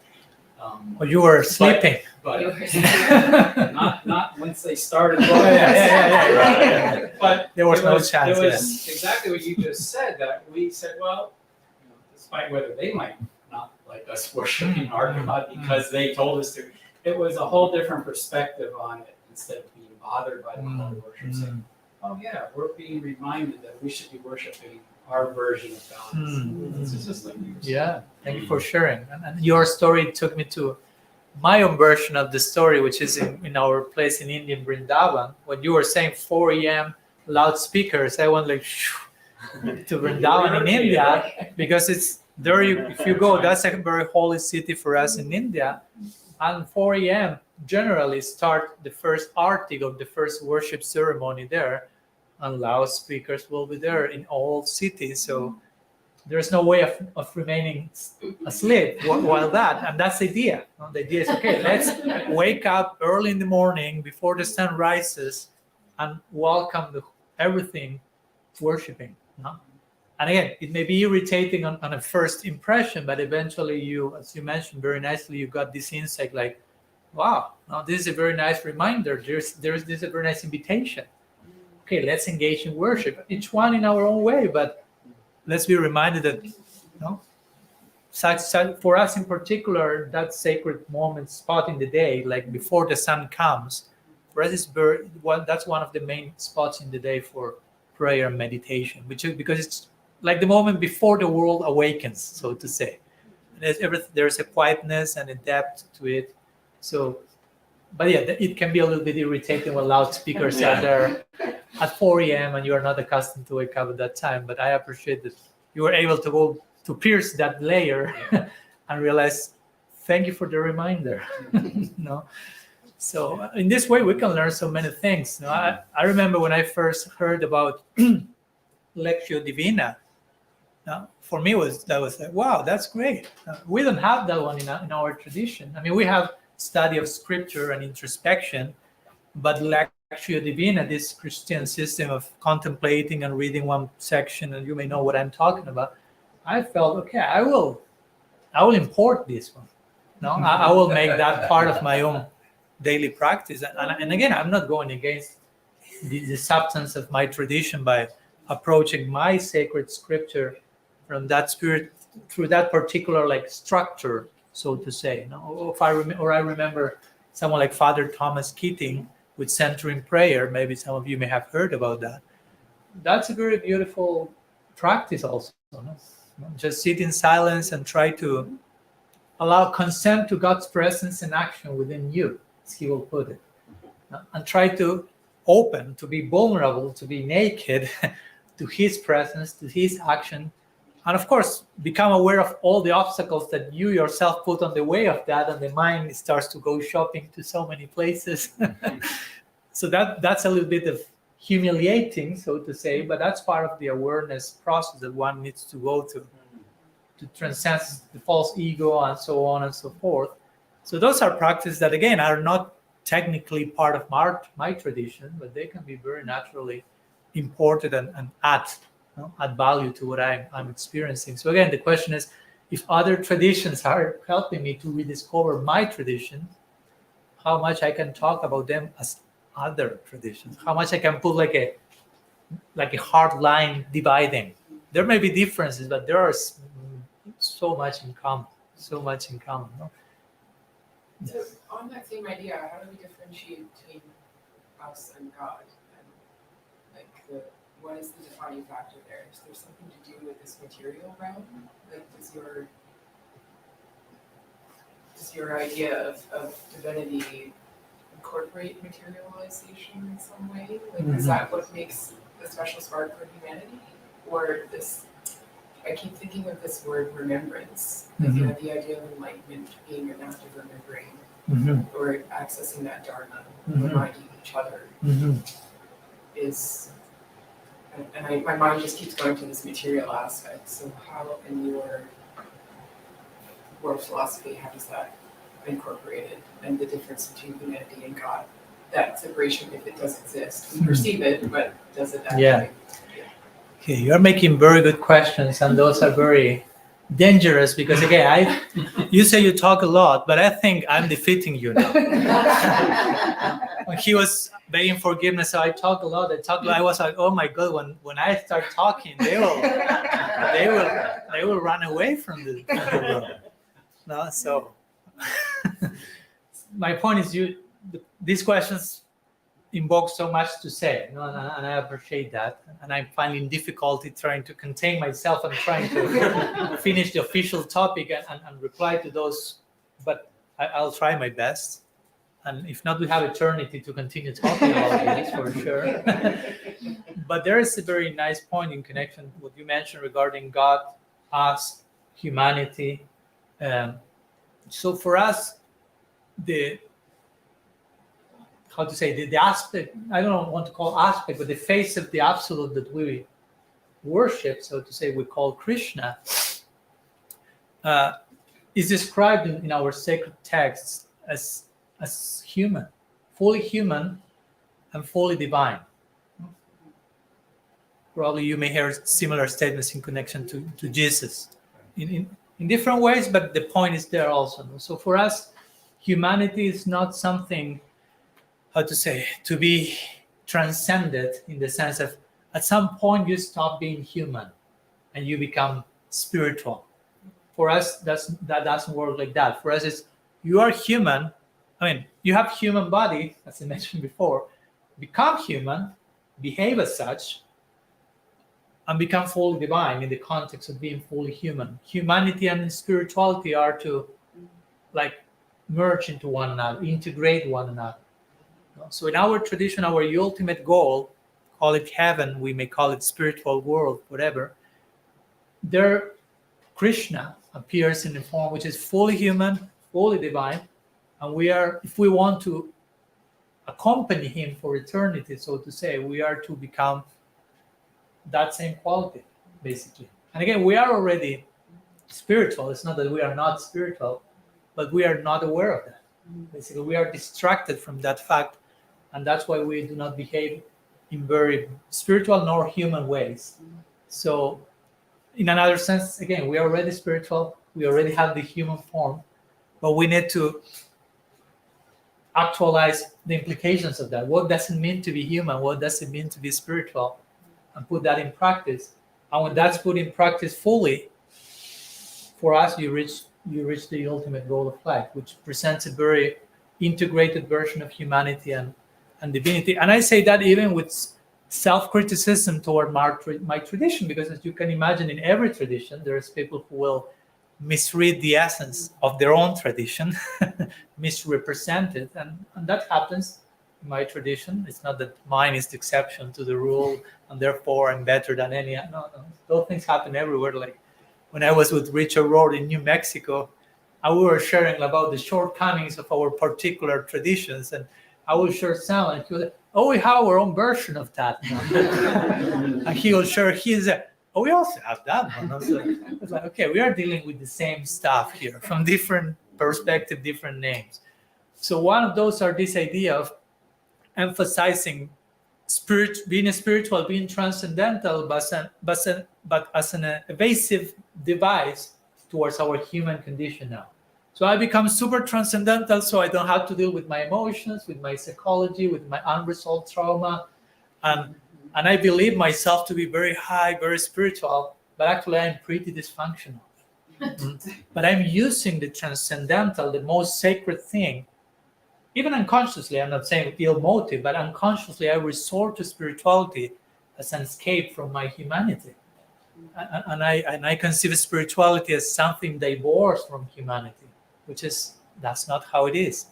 Speaker 2: Well, you were sleeping.
Speaker 5: But not once they started.
Speaker 2: Yeah.
Speaker 5: But
Speaker 2: There was no chance.
Speaker 5: It was exactly what you just said. That we said, well, despite whether they might not like us worshiping our God because they told us to, it was a whole different perspective on it. Instead of being bothered by the call to worship, saying, oh yeah, we're being reminded that we should be worshiping our version of God. It's just like you were saying.
Speaker 2: Yeah, thank you for sharing. And your story took me to my own version of the story, which is in our place in India, in Vrindavan. When you were saying 4 a.m. loudspeakers, I went like to Vrindavan in India, because it's there. If you go, that's a very holy city for us in India. and 4 a.m. generally start the first article of the first worship ceremony there, and loudspeakers will be there in all cities. So there's no way of remaining asleep while that, and that's the idea. The idea is, okay, let's wake up early in the morning before the sun rises and welcome everything worshiping. No? And again, it may be irritating on a first impression, but eventually you, as you mentioned very nicely, you got this insight like, wow, now this is a very nice reminder. There's this a very nice invitation. Okay, let's engage in worship, each one in our own way, but let's be reminded that, for us in particular, that sacred moment spot in the day, like before the sun comes, for us that's one of the main spots in the day for prayer and meditation, because it's like the moment before the world awakens, so to say. There's a quietness and a depth to it. So, but yeah, it can be a little bit irritating when loudspeakers are there at 4 a.m. and you are not accustomed to wake up at that time. But I appreciate that you were able to go to pierce that layer and realize, thank you for the reminder. So in this way, we can learn so many things. I remember when I first heard about Lectio Divina. For me, that was like, wow, that's great. We don't have that one in our tradition. I mean, we have study of scripture and introspection, but Lectio Divina, this Christian system of contemplating and reading one section, and you may know what I'm talking about, I felt, okay, I will import this one. I will make that part of my own daily practice. And again, I'm not going against the substance of my tradition by approaching my sacred scripture from that spirit through that particular like structure, so to say. I remember someone like Father Thomas Keating with centering prayer. Maybe some of you may have heard about that. That's a very beautiful practice also. Just sit in silence and try to allow consent to God's presence and action within you, as he will put it. And try to open, to be vulnerable, to be naked to his presence, to his action. And of course, become aware of all the obstacles that you yourself put on the way of that, and the mind starts to go shopping to so many places. So that's a little bit of humiliating, so to say, but that's part of the awareness process that one needs to go to transcend the false ego and so on and so forth. So those are practices that, again, are not technically part of my tradition, but they can be very naturally imported and add value to what I'm experiencing. So again, the question is, if other traditions are helping me to rediscover my tradition, how much I can talk about them as other traditions, how much I can put like a hard line dividing. There may be differences, but there are so much in common. No?
Speaker 6: So on that same idea, how do we differentiate between us and God? And like what is the defining factor there? Is there something to do with this material realm? Like does your idea of divinity incorporate materialization in some way? Like is that what makes a special spark for humanity? Or this, I keep thinking of this word remembrance, like the idea of enlightenment being an act of remembering, or accessing that dharma, reminding each other is, and my mind just keeps going to this material aspect. So how in your world philosophy, how does that incorporate it, and the difference between humanity and God? That separation, if it does exist, we perceive it, but does it actually?
Speaker 2: Yeah. Okay, you're making very good questions, and those are very dangerous because, again, you say you talk a lot, but I think I'm defeating you now. When he was begging forgiveness, so I talk a lot. I was like, oh my God, when I start talking, they will run away from the room. No, so my point is, these questions invoke so much to say, and I appreciate that. And I'm finding difficulty trying to contain myself and trying to finish the official topic and reply to those. But I'll try my best. And if not, we have eternity to continue talking about this for sure. But there is a very nice point in connection with what you mentioned regarding God, us, humanity. So for us, the how to say the aspect, I don't want to call aspect, but the face of the absolute that we worship, so to say, we call Krishna, is described in our sacred texts as human, human and fully divine. Probably you may hear similar statements in connection to Jesus in different ways, but the point is there also. So for us, humanity is not something, how to say, to be transcended in the sense of at some point you stop being human and you become spiritual. For us, that doesn't work like that. For us, it's you are human. I mean, you have human body, as I mentioned before, become human, behave as such, and become fully divine in the context of being fully human. Humanity and spirituality are to like merge into one another, integrate one another. So in our tradition, our ultimate goal, call it heaven, we may call it spiritual world, whatever, there Krishna appears in a form which is fully human, fully divine, and we are, if we want to accompany him for eternity, so to say, we are to become that same quality, basically. And again, we are already spiritual. It's not that we are not spiritual, but we are not aware of that. Basically, we are distracted from that fact, and that's why we do not behave in very spiritual nor human ways. So in another sense, again, we are already spiritual, we already have the human form, but we need to actualize the implications of that. What does it mean to be human? What does it mean to be spiritual? And put that in practice. And when that's put in practice fully, for us, you reach the ultimate goal of life, which presents a very integrated version of humanity and divinity. And I say that even with self-criticism toward my tradition, because as you can imagine, in every tradition, there's people who will misread the essence of their own tradition, misrepresent it, and that happens in my tradition. It's not that mine is the exception to the rule, and therefore I'm better than any. No. Those things happen everywhere. Like when I was with Richard Rohr in New Mexico, we were sharing about the shortcomings of our particular traditions, and I will share some, and he was like, "Oh, we have our own version of that." And he will share his. Oh, we also have that one. I was like, okay, we are dealing with the same stuff here from different perspective, different names. So one of those are this idea of emphasizing being spiritual, being transcendental, but as an evasive device towards our human condition now. So I become super transcendental, so I don't have to deal with my emotions, with my psychology, with my unresolved trauma, and I believe myself to be very high, very spiritual, but actually I'm pretty dysfunctional. But I'm using the transcendental, the most sacred thing, even unconsciously. I'm not saying with ill motive, but unconsciously I resort to spirituality as an escape from my humanity. And I conceive spirituality as something divorced from humanity, that's not how it is.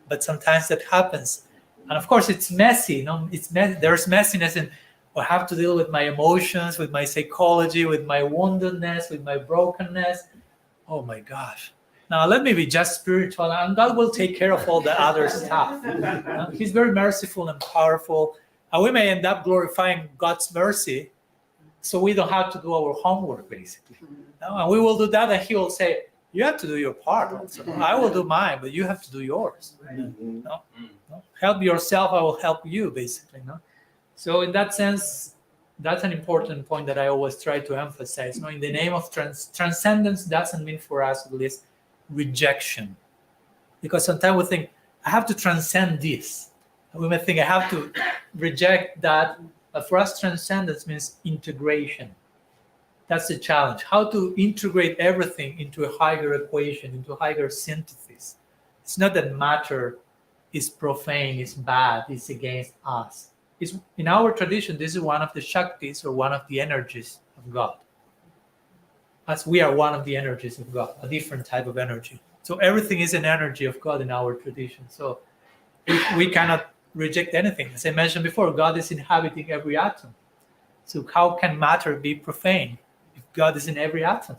Speaker 2: But sometimes that happens. And of course it's messy, there's messiness in I have to deal with my emotions, with my psychology, with my woundedness, with my brokenness. Oh my gosh. Now let me be just spiritual and God will take care of all the other stuff. He's very merciful and powerful. And we may end up glorifying God's mercy so we don't have to do our homework, basically. And we will do that and he will say, you have to do your part also. I will do mine, but you have to do yours. No? Help yourself, I will help you, basically. No? So in that sense, that's an important point that I always try to emphasize. In the name of transcendence doesn't mean for us at least rejection. Because sometimes we think, I have to transcend this. And we may think I have to reject that. But for us, transcendence means integration. That's the challenge. How to integrate everything into a higher equation, into a higher synthesis. It's not that matter is profane, is bad, is against us. In our tradition, this is one of the Shaktis or one of the energies of God. As we are one of the energies of God, a different type of energy. So everything is an energy of God in our tradition. So we cannot reject anything. As I mentioned before, God is inhabiting every atom. So how can matter be profane if God is in every atom?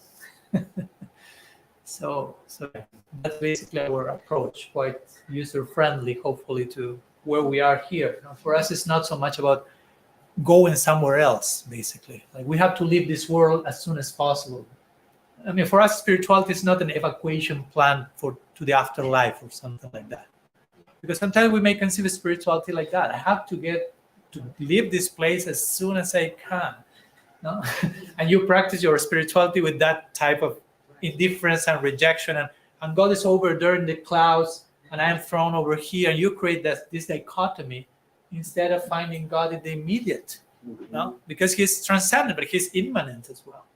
Speaker 2: So that's basically our approach, quite user-friendly, hopefully, to where we are here. For us, it's not so much about going somewhere else, basically. Like, we have to leave this world as soon as possible. I mean, for us, spirituality is not an evacuation plan to the afterlife or something like that. Because sometimes we may conceive spirituality like that. I have to get to leave this place as soon as I can. No? And you practice your spirituality with that type of indifference and rejection, and God is over there in the clouds, and I am thrown over here, and you create this dichotomy instead of finding God in the immediate. No? Because He's transcendent, but He's immanent as well.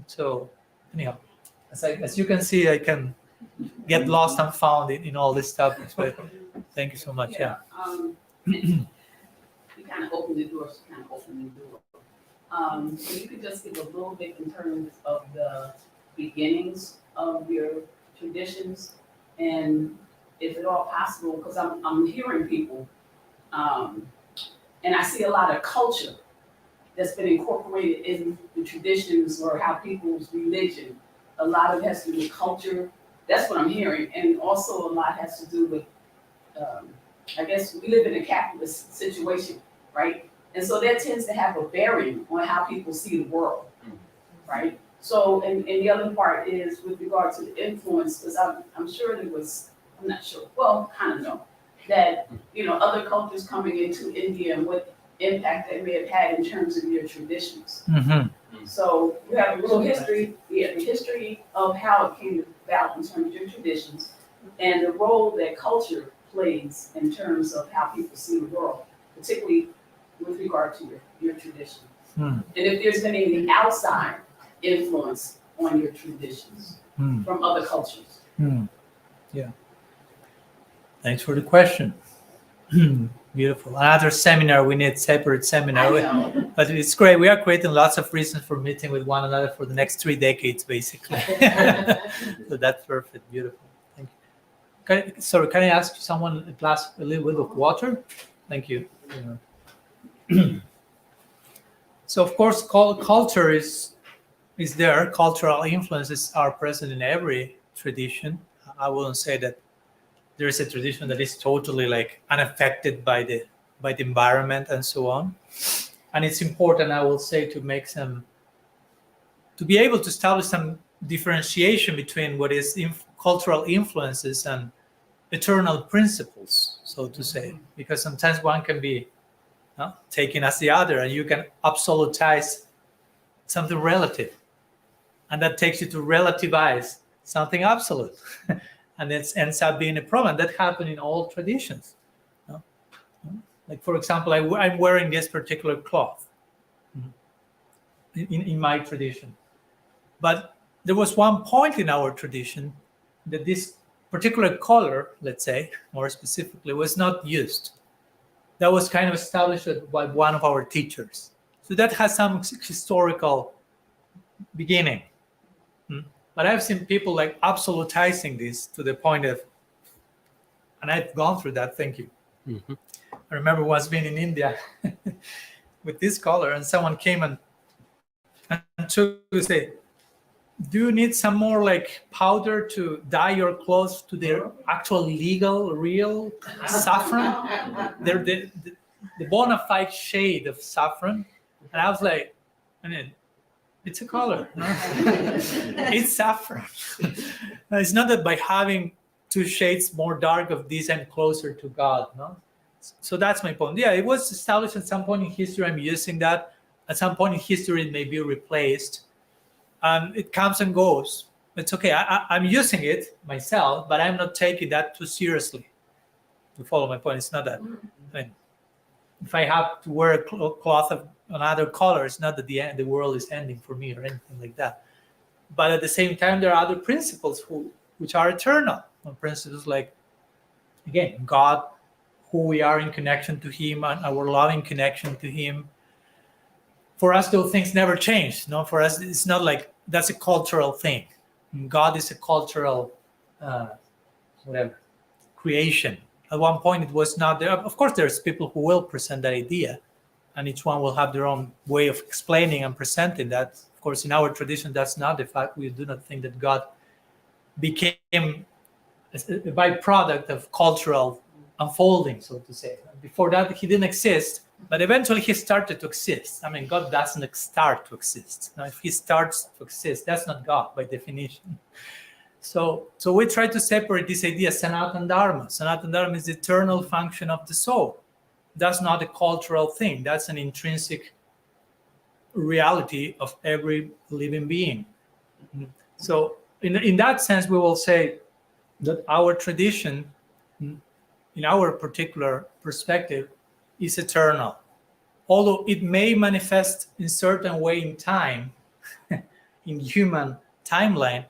Speaker 2: So anyhow, as you can see, I can get lost and found in all these topics, but thank you so much. Yeah.
Speaker 4: You kind of opened the door, so you could just give a little bit in terms of the beginnings of your traditions, and if at all possible, because I'm hearing people, and I see a lot of culture that's been incorporated in the traditions or how people's religion. A lot of it has to do with culture. That's what I'm hearing, and also a lot has to do with, I guess we live in a capitalist situation, right? And so that tends to have a bearing on how people see the world, right? So, and the other part is with regard to the influence, because I'm sure there was, I'm not sure, well, kind of know, that, other cultures coming into India and what impact they may have had in terms of your traditions.
Speaker 2: Mm-hmm.
Speaker 4: So you have a little history, the history of how it came about in terms of your traditions, and the role that culture plays in terms of how people see the world, particularly with regard to your tradition. And if there's been any outside influence on your traditions from other cultures.
Speaker 2: Yeah. Thanks for the question. Beautiful. Another seminar, we need separate seminar. But it's great. We are creating lots of reasons for meeting with one another for the next 3 decades, basically. So that's perfect. Beautiful. Thank you. Can I ask someone a little bit of water? Thank you. So of course, culture is there. Cultural influences are present in every tradition. I wouldn't say that there is a tradition that is totally like unaffected by the environment and so on. And it's important, I will say, to be able to establish some differentiation between what is cultural influences and eternal principles, so to say, because sometimes one can be taken as the other, and you can absolutize something relative, and that takes you to relativize something absolute, and it ends up being a problem. That happened in all traditions. Like, for example, I'm wearing this particular cloth in my tradition, but there was one point in our tradition that this particular color, let's say more specifically, was not used. That was kind of established by one of our teachers. So that has some historical beginning. But I've seen people like absolutizing this to the point of, and I've gone through that, thank you. Mm-hmm. I remember once being in India with this color, and someone came and took to say, do you need some more like powder to dye your clothes to their actual legal, real saffron? They're the bona fide shade of saffron. And I was like, it's a color. No? It's saffron. It's not that by having 2 shades more dark of this, I'm closer to God. No. So that's my point. Yeah, it was established at some point in history. I'm using that. At some point in history, it may be replaced. It comes and goes. It's okay. I'm using it myself, but I'm not taking that too seriously. You follow my point? It's not that. I mean, if I have to wear a cloth of another color, it's not that the world is ending for me or anything like that. But at the same time, there are other principles which are eternal. Principles like, again, God, who we are in connection to Him, and our loving connection to Him. For us, those things never change. No, for us, it's not like that's a cultural thing. God is a cultural, creation. At one point, it was not there. Of course, there's people who will present that idea, and each one will have their own way of explaining and presenting that. Of course, in our tradition, that's not the fact. We do not think that God became a byproduct of cultural unfolding, so to say. Before that, he didn't exist, but eventually he started to exist. I mean, God doesn't start to exist. Now, if he starts to exist, that's not God by definition. So we try to separate this idea, Sanatana Dharma. Sanatana Dharma is the eternal function of the soul. That's not a cultural thing. That's an intrinsic reality of every living being. So in that sense, we will say that our tradition, in our particular perspective, is eternal. Although it may manifest in certain way in time, in human timeline,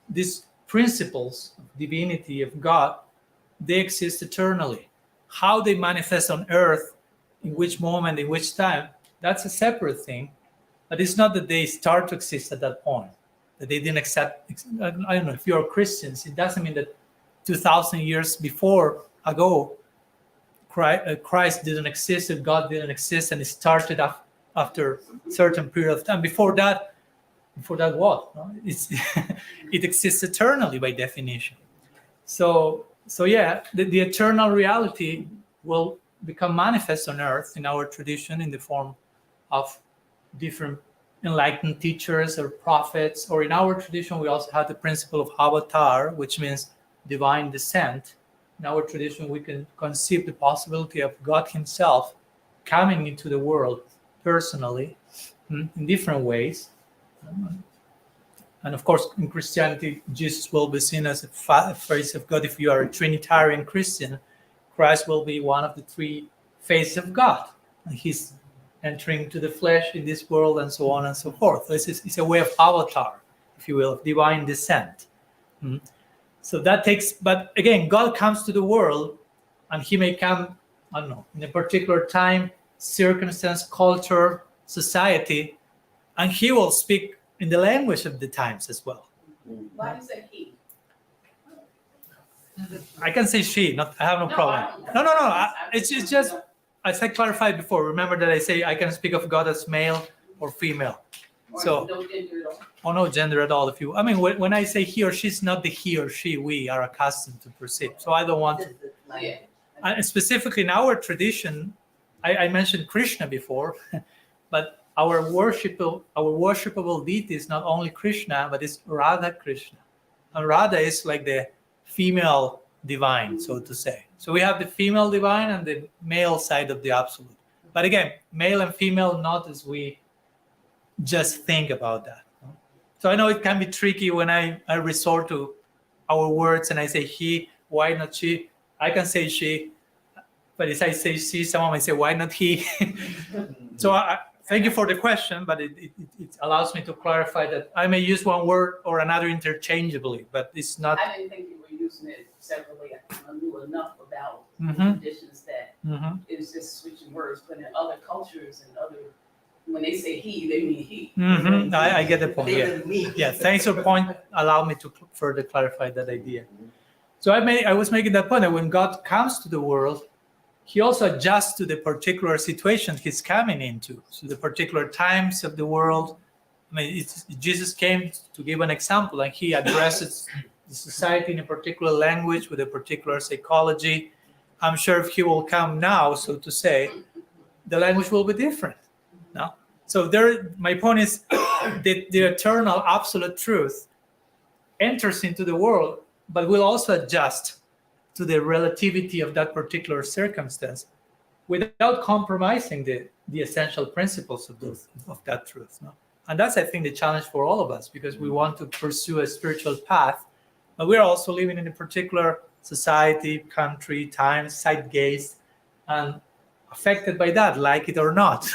Speaker 2: these principles of divinity, of God, they exist eternally. How they manifest on earth, in which moment, in which time, that's a separate thing. But it's not that they start to exist at that point, that they didn't accept. I don't know, if you're Christians, it doesn't mean that 2,000 years ago, Christ didn't exist, and God didn't exist, and it started after a certain period of time. Before that what? No? It exists eternally by definition. So yeah, the eternal reality will become manifest on earth in our tradition in the form of different enlightened teachers or prophets, or in our tradition we also have the principle of avatar, which means divine descent. In our tradition we can conceive the possibility of God himself coming into the world personally in different ways. And of course, in Christianity, Jesus will be seen as a face of God. If you are a Trinitarian Christian, Christ will be one of the three faces of God. And he's entering to the flesh in this world, and so on and so forth. So it's a way of avatar, if you will, of divine descent. So that takes, but again, God comes to the world, and he may come, I don't know, in a particular time, circumstance, culture, society, and he will speak in the language of the times as well.
Speaker 4: Why is that he?
Speaker 2: I can say she, I have no problem. No. It's just, as I clarified before, remember that I say I can speak of God as male or female. So,
Speaker 4: no gender at all.
Speaker 2: Oh, no gender at all. When I say he or she, it's not the he or she we are accustomed to perceive. So I don't want to.
Speaker 4: Yeah.
Speaker 2: And specifically in our tradition, I mentioned Krishna before, but our worshipable deity is not only Krishna, but it's Radha Krishna. And Radha is like the female divine, so to say. So we have the female divine and the male side of the absolute. But again, male and female, not as we just think about that. So I know it can be tricky when I resort to our words and I say he, why not she? I can say she, but if I say she, someone might say, why not he? So thank you for the question, but it allows me to clarify that I may use one word or another interchangeably, but it's not.
Speaker 4: I didn't think you were using it separately. I knew enough about
Speaker 2: Mhm.
Speaker 4: traditions that
Speaker 2: Mhm.
Speaker 4: it was just switching words. But in other cultures and when they say he, they mean he.
Speaker 2: Mhm. I get the point.
Speaker 1: They
Speaker 2: Yeah.
Speaker 1: will meet.
Speaker 2: Yeah. Thanks for point. Allow me to further clarify that idea. So I was making that point that when God comes to the world, he also adjusts to the particular situation he's coming into, so the particular times of the world. Jesus came to give an example, and he addresses the society in a particular language with a particular psychology. I'm sure if he will come now, so to say, the language will be different. No? So my point is that the eternal absolute truth enters into the world, but will also adjust to the relativity of that particular circumstance without compromising the essential principles of that truth. No? And that's, I think, the challenge for all of us, because we want to pursue a spiritual path, but we're also living in a particular society, country, time, zeitgeist, and affected by that, like it or not.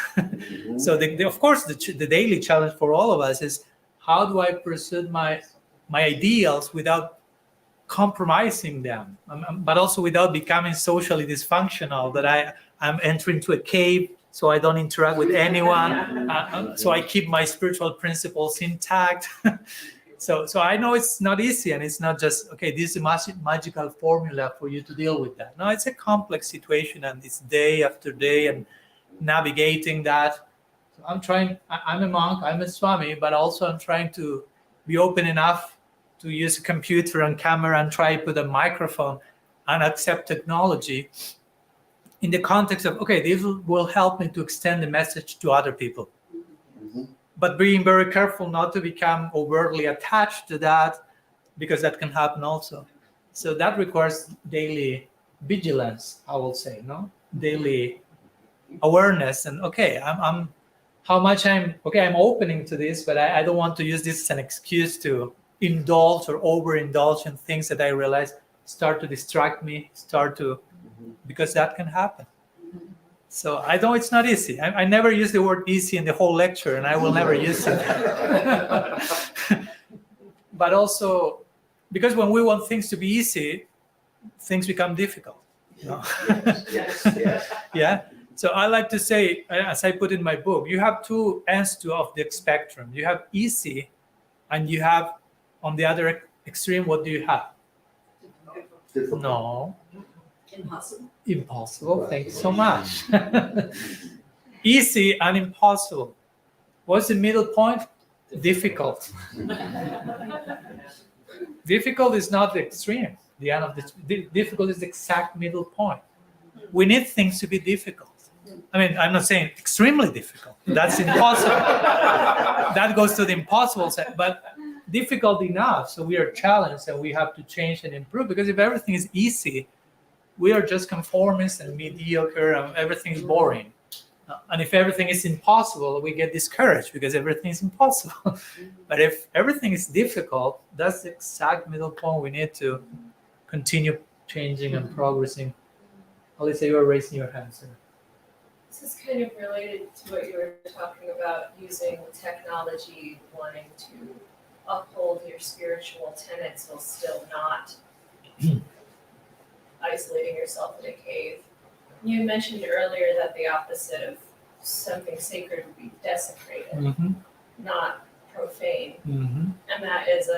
Speaker 2: So, of course, the daily challenge for all of us is, how do I pursue my ideals without compromising them, but also without becoming socially dysfunctional, that I'm entering into a cave so I don't interact with anyone, so I keep my spiritual principles intact. So I know it's not easy, and it's not just, okay, this is a magical formula for you to deal with that. No, it's a complex situation, and it's day after day and navigating that. So I'm a monk, I'm a Swami, but also I'm trying to be open enough to use a computer and camera and try to put a microphone and accept technology in the context of, okay, this will help me to extend the message to other people. But being very careful not to become overtly attached to that, because that can happen also. So that requires daily vigilance, I will say, no? Daily awareness. And okay, I'm opening to this, but I don't want to use this as an excuse to indulge or overindulge in things that I realize start to distract me, because that can happen. So I know it's not easy. I never use the word easy in the whole lecture, and I will never use it. But also, because when we want things to be easy, things become difficult. You know?
Speaker 1: Yes.
Speaker 2: Yeah. So I like to say, as I put in my book, you have two ends of the spectrum. You have easy, and you have, on the other extreme, what do you have? No. Impossible. Thank you so much. Easy and impossible. What's the middle point? Difficult. Difficult is not the extreme. The end of the difficult is the exact middle point. We need things to be difficult. I mean, I'm not saying extremely difficult. That's impossible. That goes to the impossible side. But difficult enough, so we are challenged and we have to change and improve. Because if everything is easy, we are just conformist and mediocre, and everything is boring. And if everything is impossible, we get discouraged because everything is impossible. But if everything is difficult, that's the exact middle point. We need to continue changing and progressing. Alyssa, you are raising your hand, sir.
Speaker 7: This is kind of related to what you were talking about, using technology, wanting to uphold your spiritual tenets while still not isolating yourself in a cave. You mentioned earlier that the opposite of something sacred would be desecrated, not profane. And that is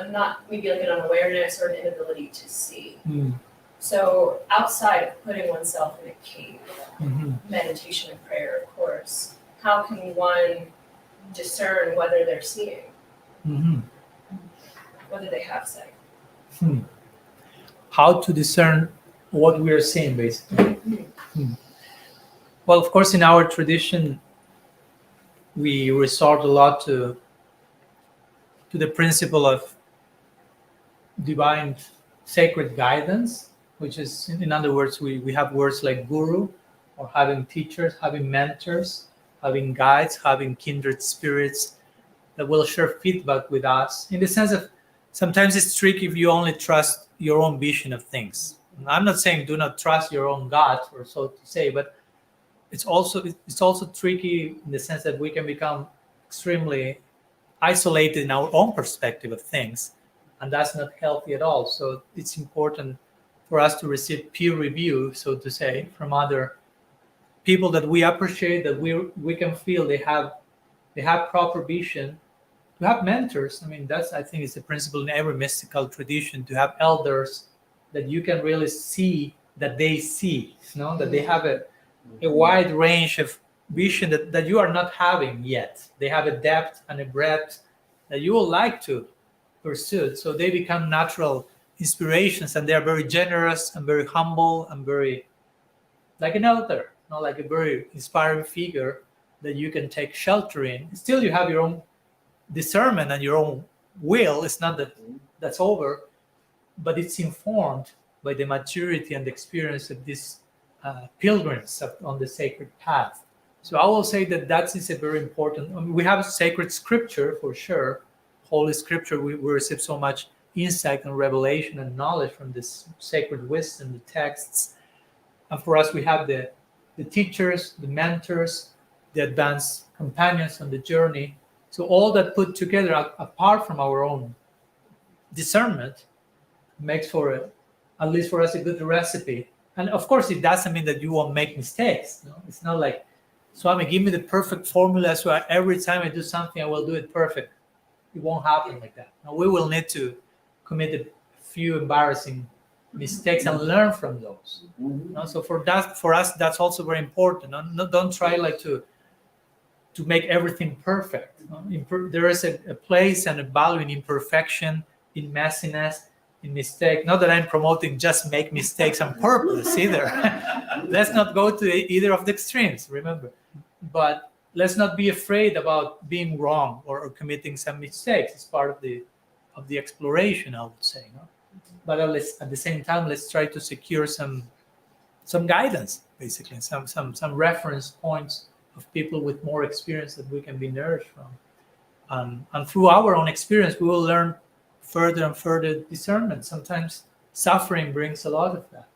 Speaker 7: not maybe like an unawareness or an inability to see. So outside of putting oneself in a cave, meditation and prayer, of course, how can one discern whether they're seeing, whether they have sight?
Speaker 2: How to discern what we are seeing, basically. Well, of course, in our tradition, we resort a lot to the principle of divine sacred guidance, which is, in other words, we have words like guru, or having teachers, having mentors, having guides, having kindred spirits that will share feedback with us, in the sense of sometimes it's tricky if you only trust your own vision of things. I'm not saying do not trust your own God, or so to say, but it's also tricky in the sense that we can become extremely isolated in our own perspective of things, and that's not healthy at all. So it's important for us to receive peer review, so to say, from other people that we appreciate, that we can feel they have proper vision. To have mentors, I mean, that's, I think, is the principle in every mystical tradition, to have elders that you can really see that they see, that they have a wide range of vision that you are not having yet. They have a depth and a breadth that you would like to pursue. So they become natural inspirations, and they are very generous and very humble and very like an elder, like a very inspiring figure that you can take shelter in. Still, you have your own discernment and your own will. It's not that that's over, but it's informed by the maturity and the experience of these pilgrims on the sacred path. So I will say that is a very important. I mean, we have sacred scripture for sure, Holy Scripture. We receive so much insight and revelation and knowledge from this sacred wisdom, the texts. And for us, we have the teachers, the mentors, the advanced companions on the journey. So all that put together, apart from our own discernment, makes for at least for us, a good recipe. And of course, it doesn't mean that you won't make mistakes. It's not like, Swami, give me the perfect formula, so every time I do something, I will do it perfect. It won't happen like that. Now, we will need to commit a few embarrassing mistakes and learn from those. So for us, that's also very important. Don't try like to to make everything perfect. There is a place and a value in imperfection, in messiness, in mistake. Not that I'm promoting just make mistakes on purpose either. Let's not go to either of the extremes, remember. But let's not be afraid about being wrong or committing some mistakes. It's part of the exploration, I would say. No? But at the same time, let's try to secure some guidance, basically, some reference points of people with more experience that we can be nourished from. And through our own experience, we will learn further and further discernment. Sometimes suffering brings a lot of that.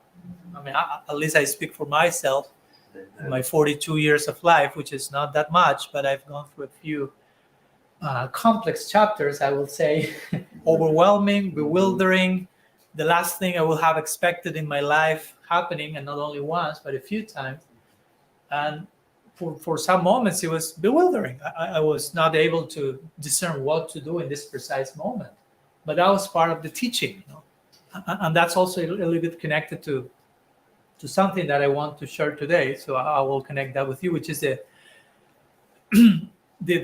Speaker 2: I mean, at least I speak for myself in my 42 years of life, which is not that much, but I've gone through a few complex chapters, I will say, overwhelming, bewildering, the last thing I will have expected in my life happening, and not only once, but a few times. And for some moments, it was bewildering. I was not able to discern what to do in this precise moment. But that was part of the teaching. You know? And that's also a little bit connected to something that I want to share today. So I will connect that with you, which is the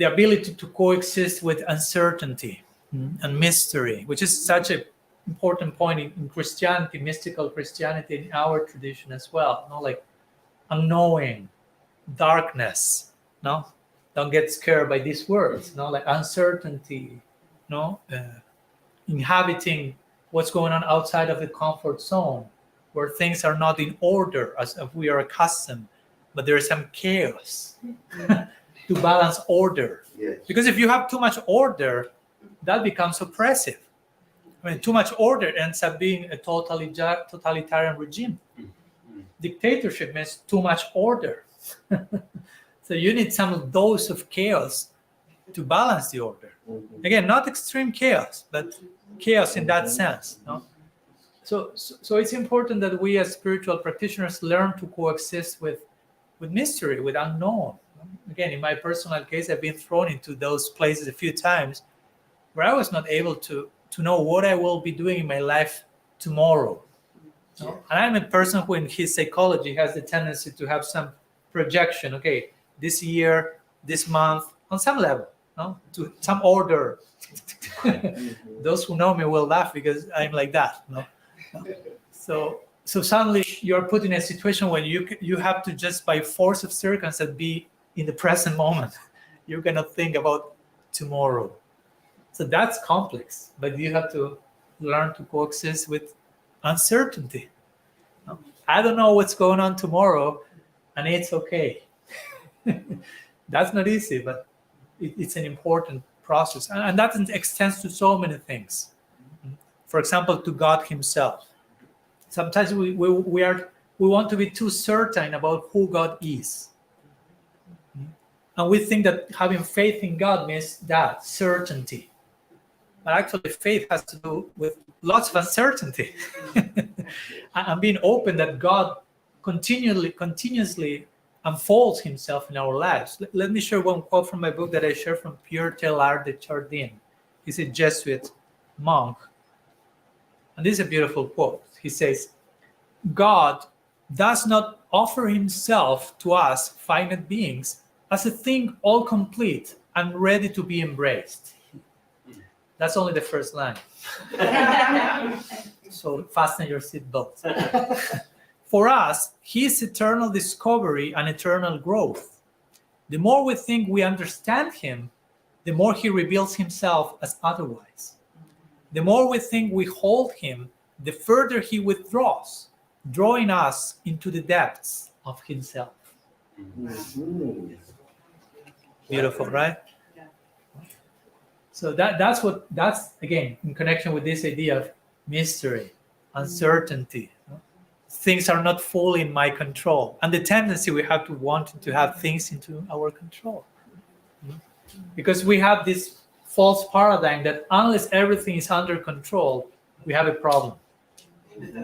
Speaker 2: ability to coexist with uncertainty and mystery, which is such an important point in Christianity, mystical Christianity, in our tradition as well. You know, like unknowing, darkness. No, don't get scared by these words. No, like uncertainty. No, inhabiting what's going on outside of the comfort zone, where things are not in order as if we are accustomed, but there is some chaos to balance order.
Speaker 8: Yes.
Speaker 2: Because if you have too much order, that becomes oppressive. I mean, too much order ends up being a totalitarian regime. Dictatorship means too much order. So you need some dose of chaos to balance the order. Again, not extreme chaos, but chaos in that sense. No? So it's important that we as spiritual practitioners learn to coexist with mystery, with unknown. Again, in my personal case, I've been thrown into those places a few times where I was not able to know what I will be doing in my life tomorrow. No? And I'm a person who in his psychology has the tendency to have some projection. Okay, this year, this month, on some level, no? To some order. Those who know me will laugh because I'm like that. No? So suddenly you're put in a situation where you have to just by force of circumstance be in the present moment. You're gonna think about tomorrow. So that's complex, but you have to learn to coexist with uncertainty. I don't know what's going on tomorrow, and it's okay. That's not easy, but it's an important process, and that extends to so many things. For example, to God Himself. Sometimes we want to be too certain about who God is, and we think that having faith in God means that certainty. But actually, faith has to do with lots of uncertainty, and being open that God continuously unfolds Himself in our lives. Let me share one quote from my book that I share from Pierre Teilhard de Chardin. He's a Jesuit monk. And this is a beautiful quote. He says, God does not offer Himself to us, finite beings, as a thing all complete and ready to be embraced. That's only the first line. So fasten your seatbelts. For us, He is eternal discovery and eternal growth. The more we think we understand Him, the more He reveals Himself as otherwise. The more we think we hold Him, the further He withdraws, drawing us into the depths of Himself. Beautiful, right?
Speaker 1: Yeah.
Speaker 2: So that's again in connection with this idea of mystery, uncertainty. Things are not fully in my control, and the tendency we have to want to have things into our control, because we have this false paradigm that unless everything is under control, we have a problem.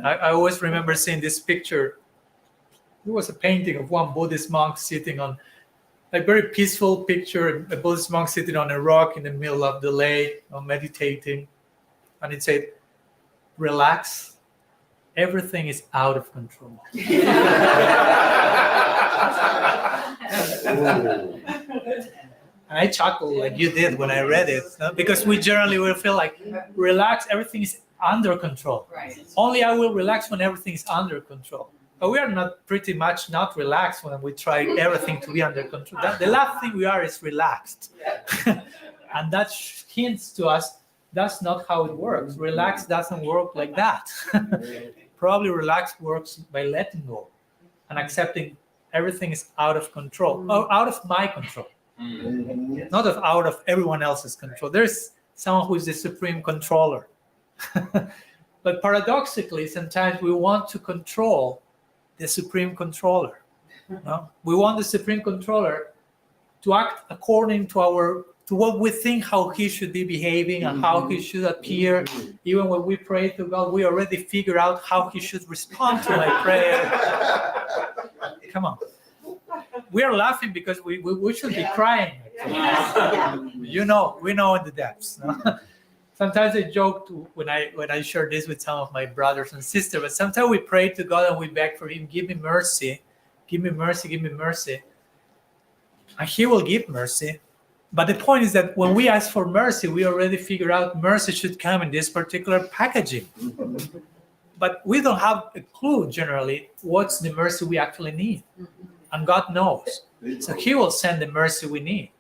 Speaker 2: I always remember seeing this picture. It was a painting of one Buddhist monk sitting on a very peaceful picture, a Buddhist monk sitting on a rock in the middle of the lake, meditating, and it said, "Relax, everything is out of control." And I chuckled like you did when I read it, no? Because we generally will feel like relax, everything is under control.
Speaker 4: Right.
Speaker 2: Only I will relax when everything is under control. But we are not pretty much not relaxed when we try everything to be under control. The last thing we are is relaxed. And that hints to us that's not how it works. Relax doesn't work like that. Probably relax works by letting go and accepting everything is out of control, or out of my control, not out of everyone else's control. There's someone who is the supreme controller. But paradoxically, sometimes we want to control the supreme controller. No? We want the supreme controller to act according to what we think how he should be behaving and how he should appear. Even when we pray to God, we already figure out how he should respond to my prayer. Come on. We are laughing because we should be crying. We know in the depths. No? Sometimes I joke when I share this with some of my brothers and sisters, but sometimes we pray to God and we beg for him, give me mercy, give me mercy, give me mercy. And he will give mercy. But the point is that when we ask for mercy, we already figure out mercy should come in this particular packaging. But we don't have a clue generally what's the mercy we actually need. And God knows. So he will send the mercy we need.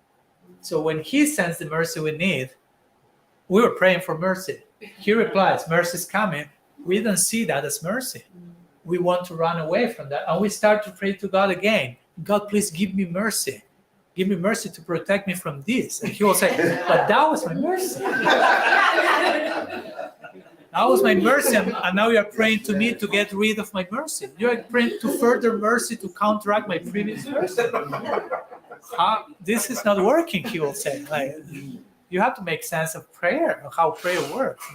Speaker 2: So when he sends the mercy we need, we were praying for mercy. He replies, mercy is coming. We don't see that as mercy. We want to run away from that. And we start to pray to God again. God, please give me mercy. Give me mercy to protect me from this. And he will say, but that was my mercy. That was my mercy. And now you are praying to me to get rid of my mercy. You are praying to further mercy to counteract my previous mercy. This is not working, he will say. Like, you have to make sense of prayer, of how prayer works.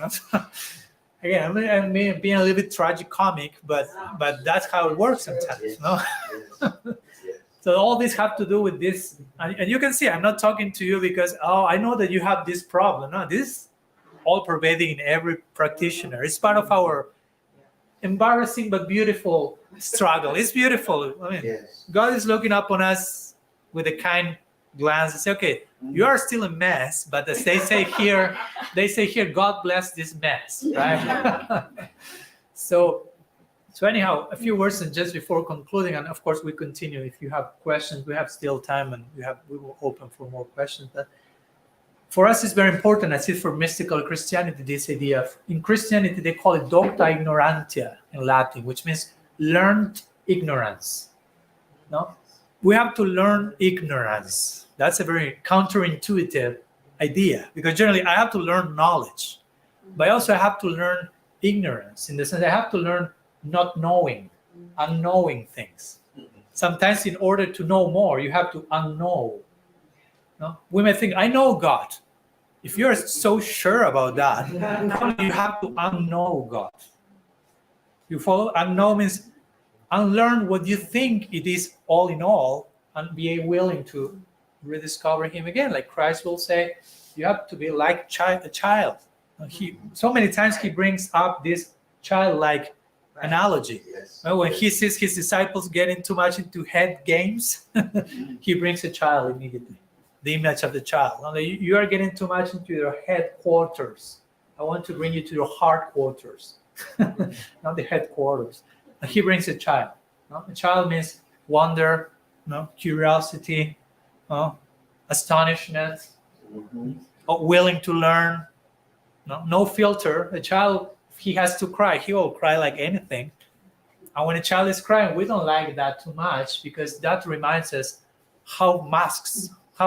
Speaker 2: Again, I'm being a little bit tragicomic, but that's how it works sometimes. No? So all this have to do with this. And you can see, I'm not talking to you because, I know that you have this problem. No, this is all pervading in every practitioner. It's part of our embarrassing but beautiful struggle. It's beautiful. I mean, God is looking up on us with a kind glance and say, okay, you are still a mess, but as they say here, God bless this mess, right? So anyhow, a few words and just before concluding, and of course we continue. If you have questions, we have still time, and we will open for more questions. But for us, it's very important, as if for mystical Christianity, this idea of, in Christianity, they call it docta ignorantia in Latin, which means learned ignorance. No? We have to learn ignorance. That's a very counterintuitive idea, because generally I have to learn knowledge, but also I have to learn ignorance, in the sense I have to learn not knowing, unknowing things. Sometimes in order to know more, you have to unknow. No? We may think, I know God. If you're so sure about that, you have to unknow God. You follow? Unknow means unlearn what you think it is all in all, and be willing to rediscover him again. Like Christ will say, you have to be like a child. So many times he brings up this childlike analogy. When he sees his disciples getting too much into head games, he brings a child immediately, the image of the child. You are getting too much into your headquarters. I want to bring you to your heart quarters, not the headquarters. He brings a child. A child means wonder, curiosity, astonishment, willing to learn, no filter. A child, if he has to cry, he will cry like anything. And when a child is crying, we don't like that too much, because that reminds us how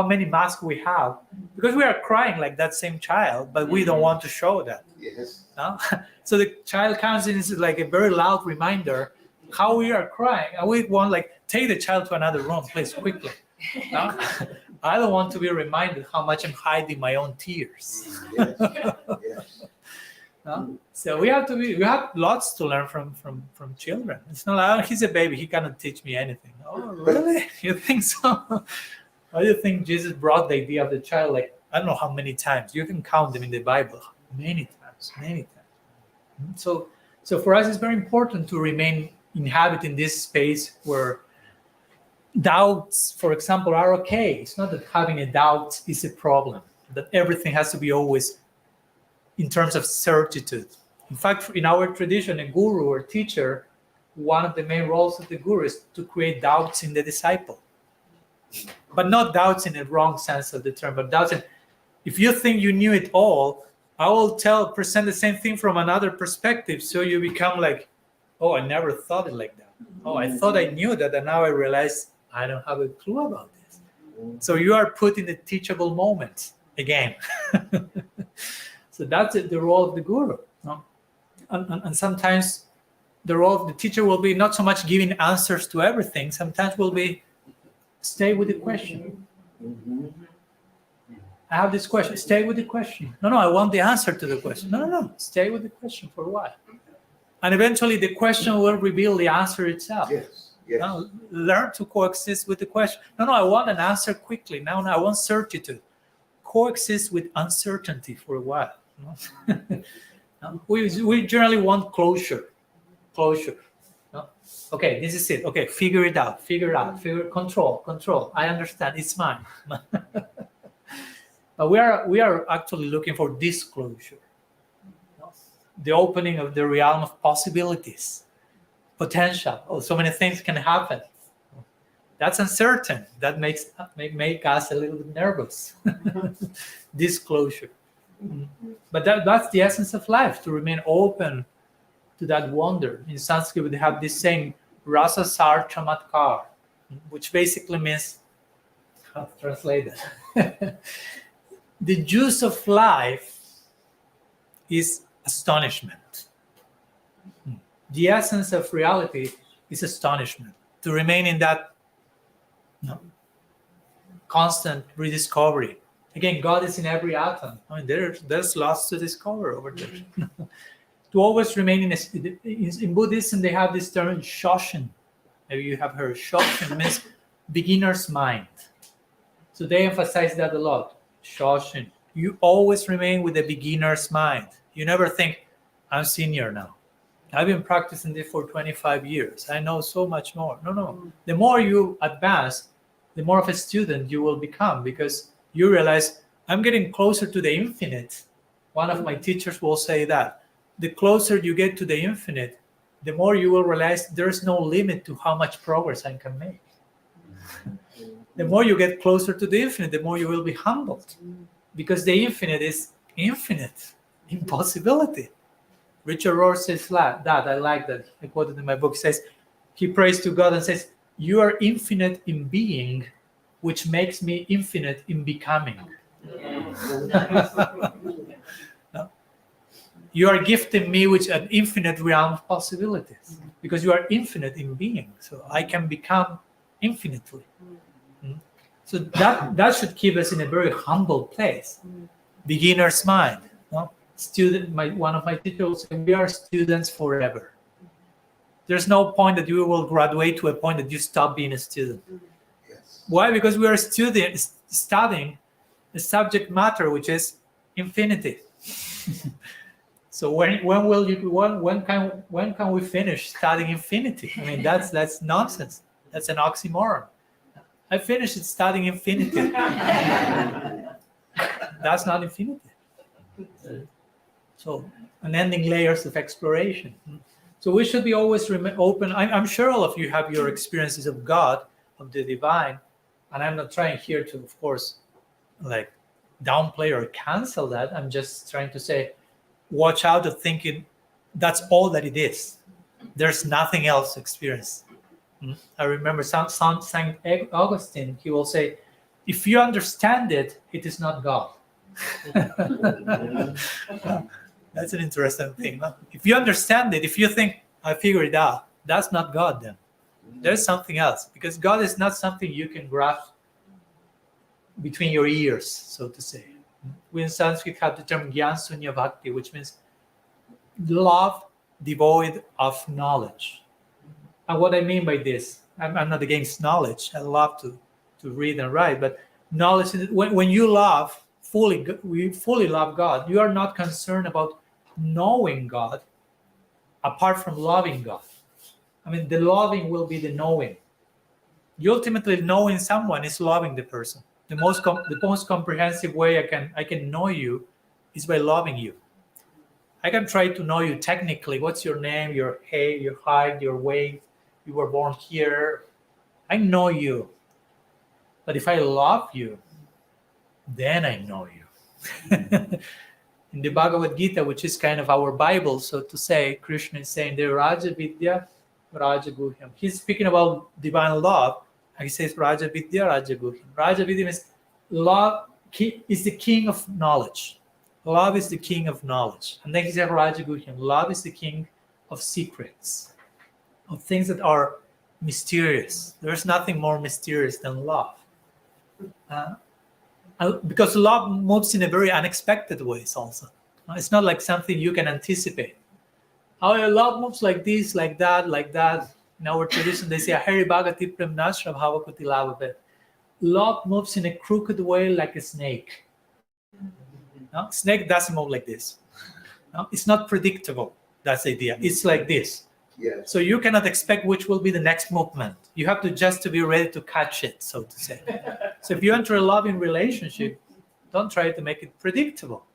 Speaker 2: many masks we have, because we are crying like that same child, but we don't want to show that. No? So the child comes in, is like a very loud reminder how we are crying, and we want take the child to another room, please, quickly. No? I don't want to be reminded how much I'm hiding my own tears. No? So we have lots to learn from children. It's not like, he's a baby, he cannot teach me anything. Oh, really? You think so? Why do you think Jesus brought the idea of the child? I don't know how many times. You can count them in the Bible. Many times. So for us, it's very important to remain inhabiting this space where doubts, for example, are okay. It's not that having a doubt is a problem, that everything has to be always in terms of certitude. In fact, in our tradition, a guru or teacher, one of the main roles of the guru is to create doubts in the disciple. But not doubts in a wrong sense of the term, but doubts in, if you think you knew it all, I will present the same thing from another perspective, so you become like, oh, I never thought it like that. Oh, I thought I knew that, and now I realize I don't have a clue about this. So you are put in the teachable moment again. So that's the role of the guru. No? And sometimes the role of the teacher will be not so much giving answers to everything. Sometimes will be stay with the question. I have this question. Stay with the question. No, I want the answer to the question. No. Stay with the question for a while. And eventually the question will reveal the answer itself.
Speaker 8: Yes.
Speaker 2: Now, learn to coexist with the question. No, I want an answer quickly. Now, I want certitude. Coexist with uncertainty for a while. We generally want closure. No? Okay, this is it. Okay, figure it out. Control. I understand. It's mine. But we are actually looking for disclosure. The opening of the realm of possibilities, potential. Oh, so many things can happen. That's uncertain. That make us a little bit nervous. Disclosure. But that's the essence of life, to remain open to that wonder. In Sanskrit, they have this saying, Rasa Sar Chamatkar, which basically means, how to translate that? The juice of life is astonishment. The essence of reality is astonishment. To remain in that constant rediscovery. Again, God is in every atom. I mean, there's lots to discover over there. To always remain in Buddhism, they have this term Shoshin. Maybe you have heard. Shoshin means beginner's mind. So they emphasize that a lot. Shoshin. You always remain with a beginner's mind. You never think, I'm senior now. I've been practicing this for 25 years. I know so much more. No. The more you advance, the more of a student you will become, because you realize, I'm getting closer to the infinite. One of my teachers will say that. The closer you get to the infinite, the more you will realize there's no limit to how much progress I can make. The more you get closer to the infinite, the more you will be humbled, because the infinite is infinite, impossibility. Richard Rohr says that. I like that. I quoted in my book. He says, he prays to God and says, you are infinite in being, which makes me infinite in becoming. No? You are gifting me with an infinite realm of possibilities, because you are infinite in being. So I can become infinitely. So that should keep us in a very humble place. Beginner's mind. No? One of my teachers said, we are students forever. There's no point that you will graduate to a point that you stop being a student.
Speaker 8: Yes.
Speaker 2: Why? Because we are studying a subject matter which is infinity. So when can we finish studying infinity? I mean, that's nonsense. That's an oxymoron. I finished studying infinity. That's not infinity. So unending layers of exploration. So we should be always open. I'm sure all of you have your experiences of God, of the divine, and I'm not trying here to, of course, like downplay or cancel that. I'm just trying to say, watch out of thinking that's all that it is. There's nothing else to experience. I remember Saint Augustine, he will say, if you understand it, it is not God. That's an interesting thing. Huh? If you understand it, if you think, I figured it out, that's not God then. There's something else, because God is not something you can grasp between your ears, so to say. We in Sanskrit have the term Gyan Sunya Bhakti, which means love devoid of knowledge. And what I mean by this, I'm not against knowledge. I love to read and write, but knowledge, when you love, we fully love God, you are not concerned about knowing God apart from loving God. I mean, the loving will be the knowing. You ultimately knowing someone is loving the person. The most comprehensive way I can know you is by loving you. I can try to know you technically. What's your name, your height, your weight? You were born here. I know you. But if I love you, then I know you. In the Bhagavad Gita, which is kind of our Bible, so to say, Krishna is saying the Raja Vidya, Raja Guhyam. He's speaking about divine love, and he says Raja Vidya, Raja Guhyam. Raja Vidya means love is the king of knowledge. Love is the king of knowledge. And then he said Raja Guhyam. Love is the king of secrets, of things that are mysterious. There's nothing more mysterious than love. Because love moves in a very unexpected ways also. It's not like something you can anticipate. Our love moves like this, like that, like that. In our tradition, they say, Hari Bhagati Prem Nashra Bhavakuti Lavabhet. Love moves in a crooked way like a snake. No? Snake doesn't move like this. No? It's not predictable. That's the idea. It's like this.
Speaker 8: Yes.
Speaker 2: So you cannot expect which will be the next movement. You have to just to be ready to catch it, so to say. So if you enter a loving relationship, don't try to make it predictable.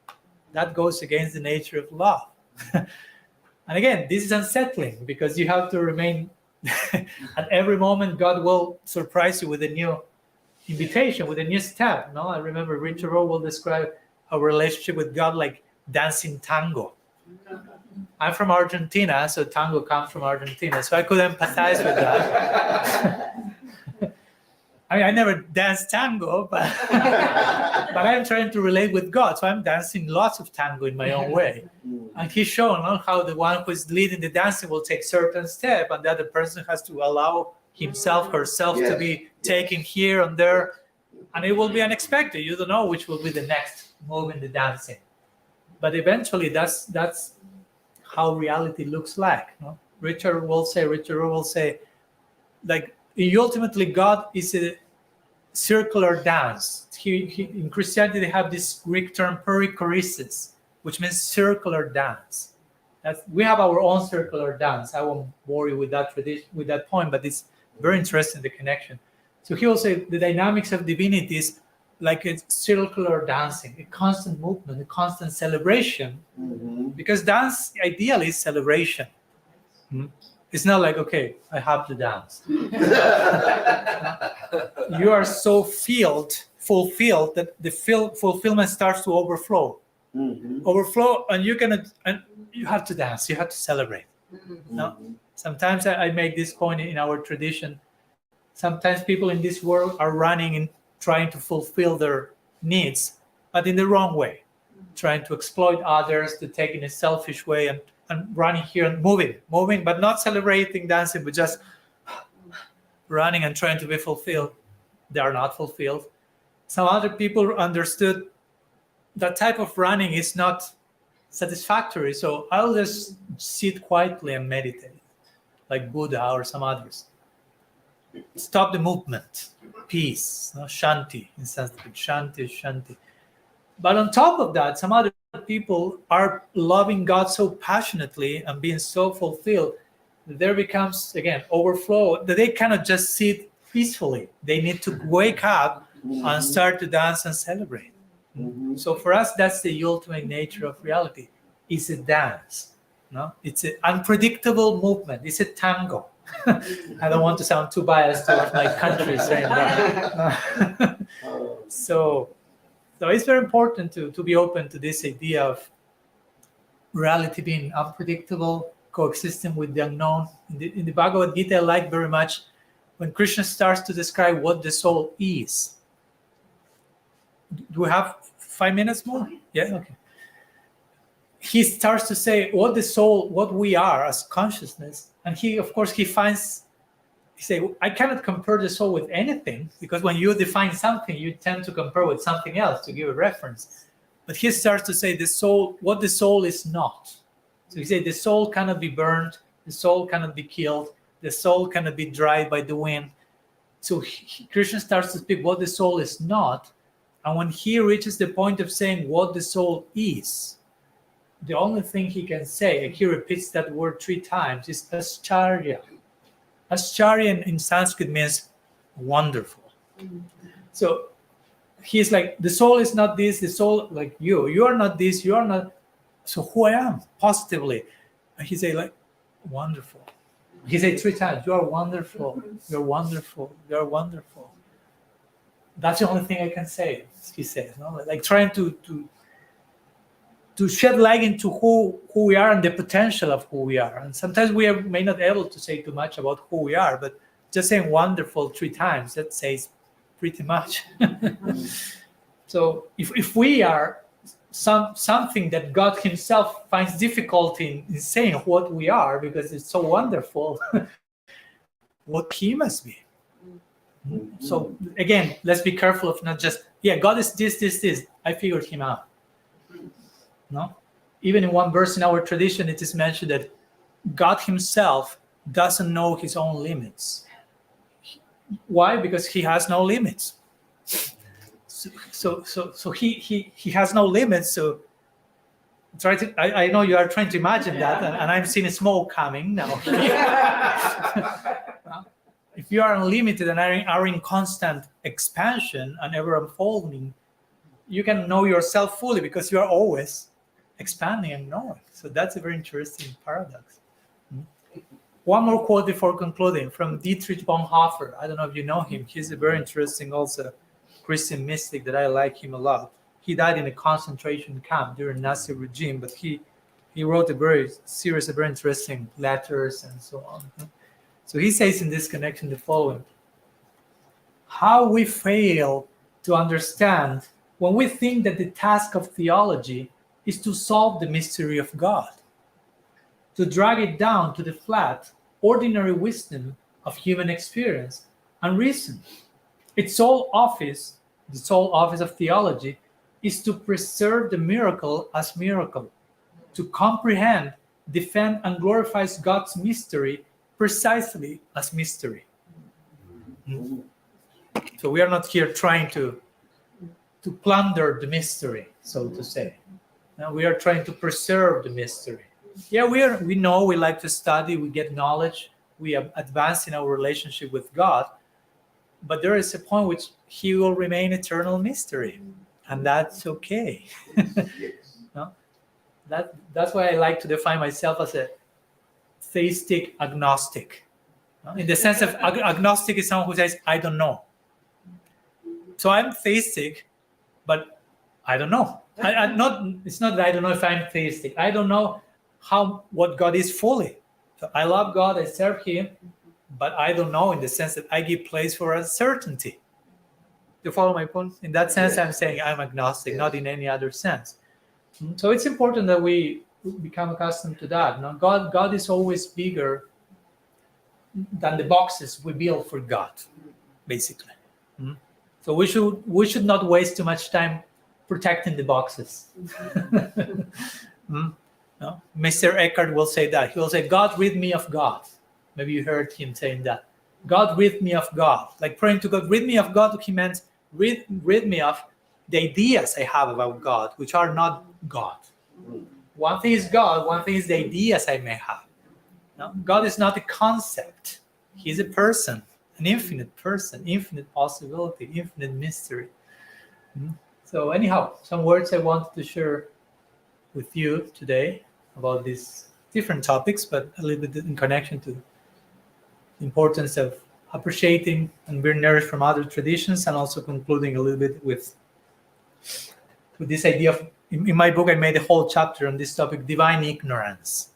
Speaker 2: That goes against the nature of love. And again, this is unsettling because you have to remain at every moment. God will surprise you with a new invitation, with a new step. No, I remember Richard Rowe will describe our relationship with God like dancing tango. I'm from Argentina, so tango comes from Argentina, so I could empathize with that. I never danced tango, but I'm trying to relate with God, so I'm dancing lots of tango in my own way. And he's showing how the one who is leading the dancing will take certain step, and the other person has to allow himself, herself to be taken here and there, and it will be unexpected. You don't know which will be the next move in the dancing. But eventually, that's how reality looks like. No? Richard will say, like, ultimately, God is a circular dance. In Christianity, they have this Greek term perichoresis, which means circular dance. We have our own circular dance. I won't bore you with that point, but it's very interesting, the connection. So he will say the dynamics of divinity is like a circular dancing, a constant movement, a constant celebration.
Speaker 8: Mm-hmm.
Speaker 2: Because dance ideally is celebration. It's not like, okay, I have to dance. You are so fulfilled that the fulfillment starts to overflow.
Speaker 8: Mm-hmm.
Speaker 2: Overflow, and you have to dance. You have to celebrate. No? Sometimes I make this point in our tradition. Sometimes people in this world are running and trying to fulfill their needs, but in the wrong way, trying to exploit others, to take in a selfish way, and running here and moving, but not celebrating, dancing, but just running and trying to be fulfilled. They are not fulfilled. Some other people understood that type of running is not satisfactory, so I'll just sit quietly and meditate, like Buddha or some others. Stop the movement, peace, shanti in Sanskrit. Shanti is shanti. But on top of that, some other people are loving God so passionately and being so fulfilled that there becomes, again, overflow, that they cannot just sit peacefully. They need to wake up and start to dance and celebrate.
Speaker 8: Mm-hmm.
Speaker 2: So for us, that's the ultimate nature of reality. It's a dance. No? It's an unpredictable movement. It's a tango. I don't want to sound too biased towards my country saying that. So it's very important to be open to this idea of reality being unpredictable, coexisting with the unknown. In the Bhagavad Gita, I like very much when Krishna starts to describe what the soul is. Do we have 5 minutes more? Yeah, okay. He starts to say what the soul, what we are as consciousness. And he say, I cannot compare the soul with anything, because when you define something, you tend to compare with something else to give a reference. But he starts to say the soul, what the soul is not. So he said the soul cannot be burned, the soul cannot be killed, the soul cannot be dried by the wind. So Krishna starts to speak what the soul is not. And when he reaches the point of saying what the soul is, the only thing he can say, and he repeats that word 3 times, is ascharya. Ascharya in Sanskrit means wonderful. So he's like, the soul is not this, the soul, like you are not this, you are not, so who I am, positively. And he say like, wonderful. He said 3 times, you are wonderful, you're wonderful, you're wonderful. That's the only thing I can say, he says, no? Like trying to shed light into who we are and the potential of who we are. And sometimes we may not be able to say too much about who we are, but just saying wonderful 3 times, that says pretty much. So if we are something that God himself finds difficulty in saying what we are, because it's so wonderful, what he must be. So again, let's be careful of not just, God is this. I figured him out. No? Even in one verse in our tradition, it is mentioned that God himself doesn't know his own limits. Why? Because he has no limits. So he has no limits. So try to. I know you are trying to imagine that, and I'm seeing smoke coming now. If you are unlimited and are in constant expansion and ever unfolding, you can know yourself fully because you are always expanding and knowing. So that's a very interesting paradox. One more quote before concluding from Dietrich Bonhoeffer. I don't know if you know him. He's a very interesting also Christian mystic that I like him a lot. He died in a concentration camp during Nazi regime, but he wrote a very series of very interesting letters and so on. So he says in this connection the following: how we fail to understand when we think that the task of theology is to solve the mystery of God, to drag it down to the flat, ordinary wisdom of human experience and reason. Its sole office, the sole office of theology, is to preserve the miracle as miracle, to comprehend, defend, and glorify God's mystery precisely as mystery. So we are not here trying to plunder the mystery, so to say. Now we are trying to preserve the mystery. We know, we like to study, we get knowledge, we advance in our relationship with God, but there is a point which he will remain eternal mystery, and that's okay. No? That's why I like to define myself as a theistic agnostic. No? In the sense of agnostic is someone who says, I don't know. So I'm theistic, but I don't know. It's not that I don't know if I'm theistic. I don't know what God is fully. So I love God, I serve him, but I don't know in the sense that I give place for uncertainty. Do you follow my point? In that sense, I'm saying I'm agnostic, not in any other sense. So it's important that we become accustomed to that. Now, God is always bigger than the boxes we build for God, basically. So we should not waste too much time protecting the boxes. No? Mr. Eckhart will say that. He will say, God, rid me of God. Maybe you heard him saying that. God, rid me of God. Like praying to God, rid me of God, he meant rid me of the ideas I have about God, which are not God. One thing is God, one thing is the ideas I may have. No? God is not a concept. He's a person, an infinite person, infinite possibility, infinite mystery. So anyhow, some words I wanted to share with you today about these different topics, but a little bit in connection to the importance of appreciating and being nourished from other traditions, and also concluding a little bit with this idea of, in my book, I made a whole chapter on this topic, divine ignorance.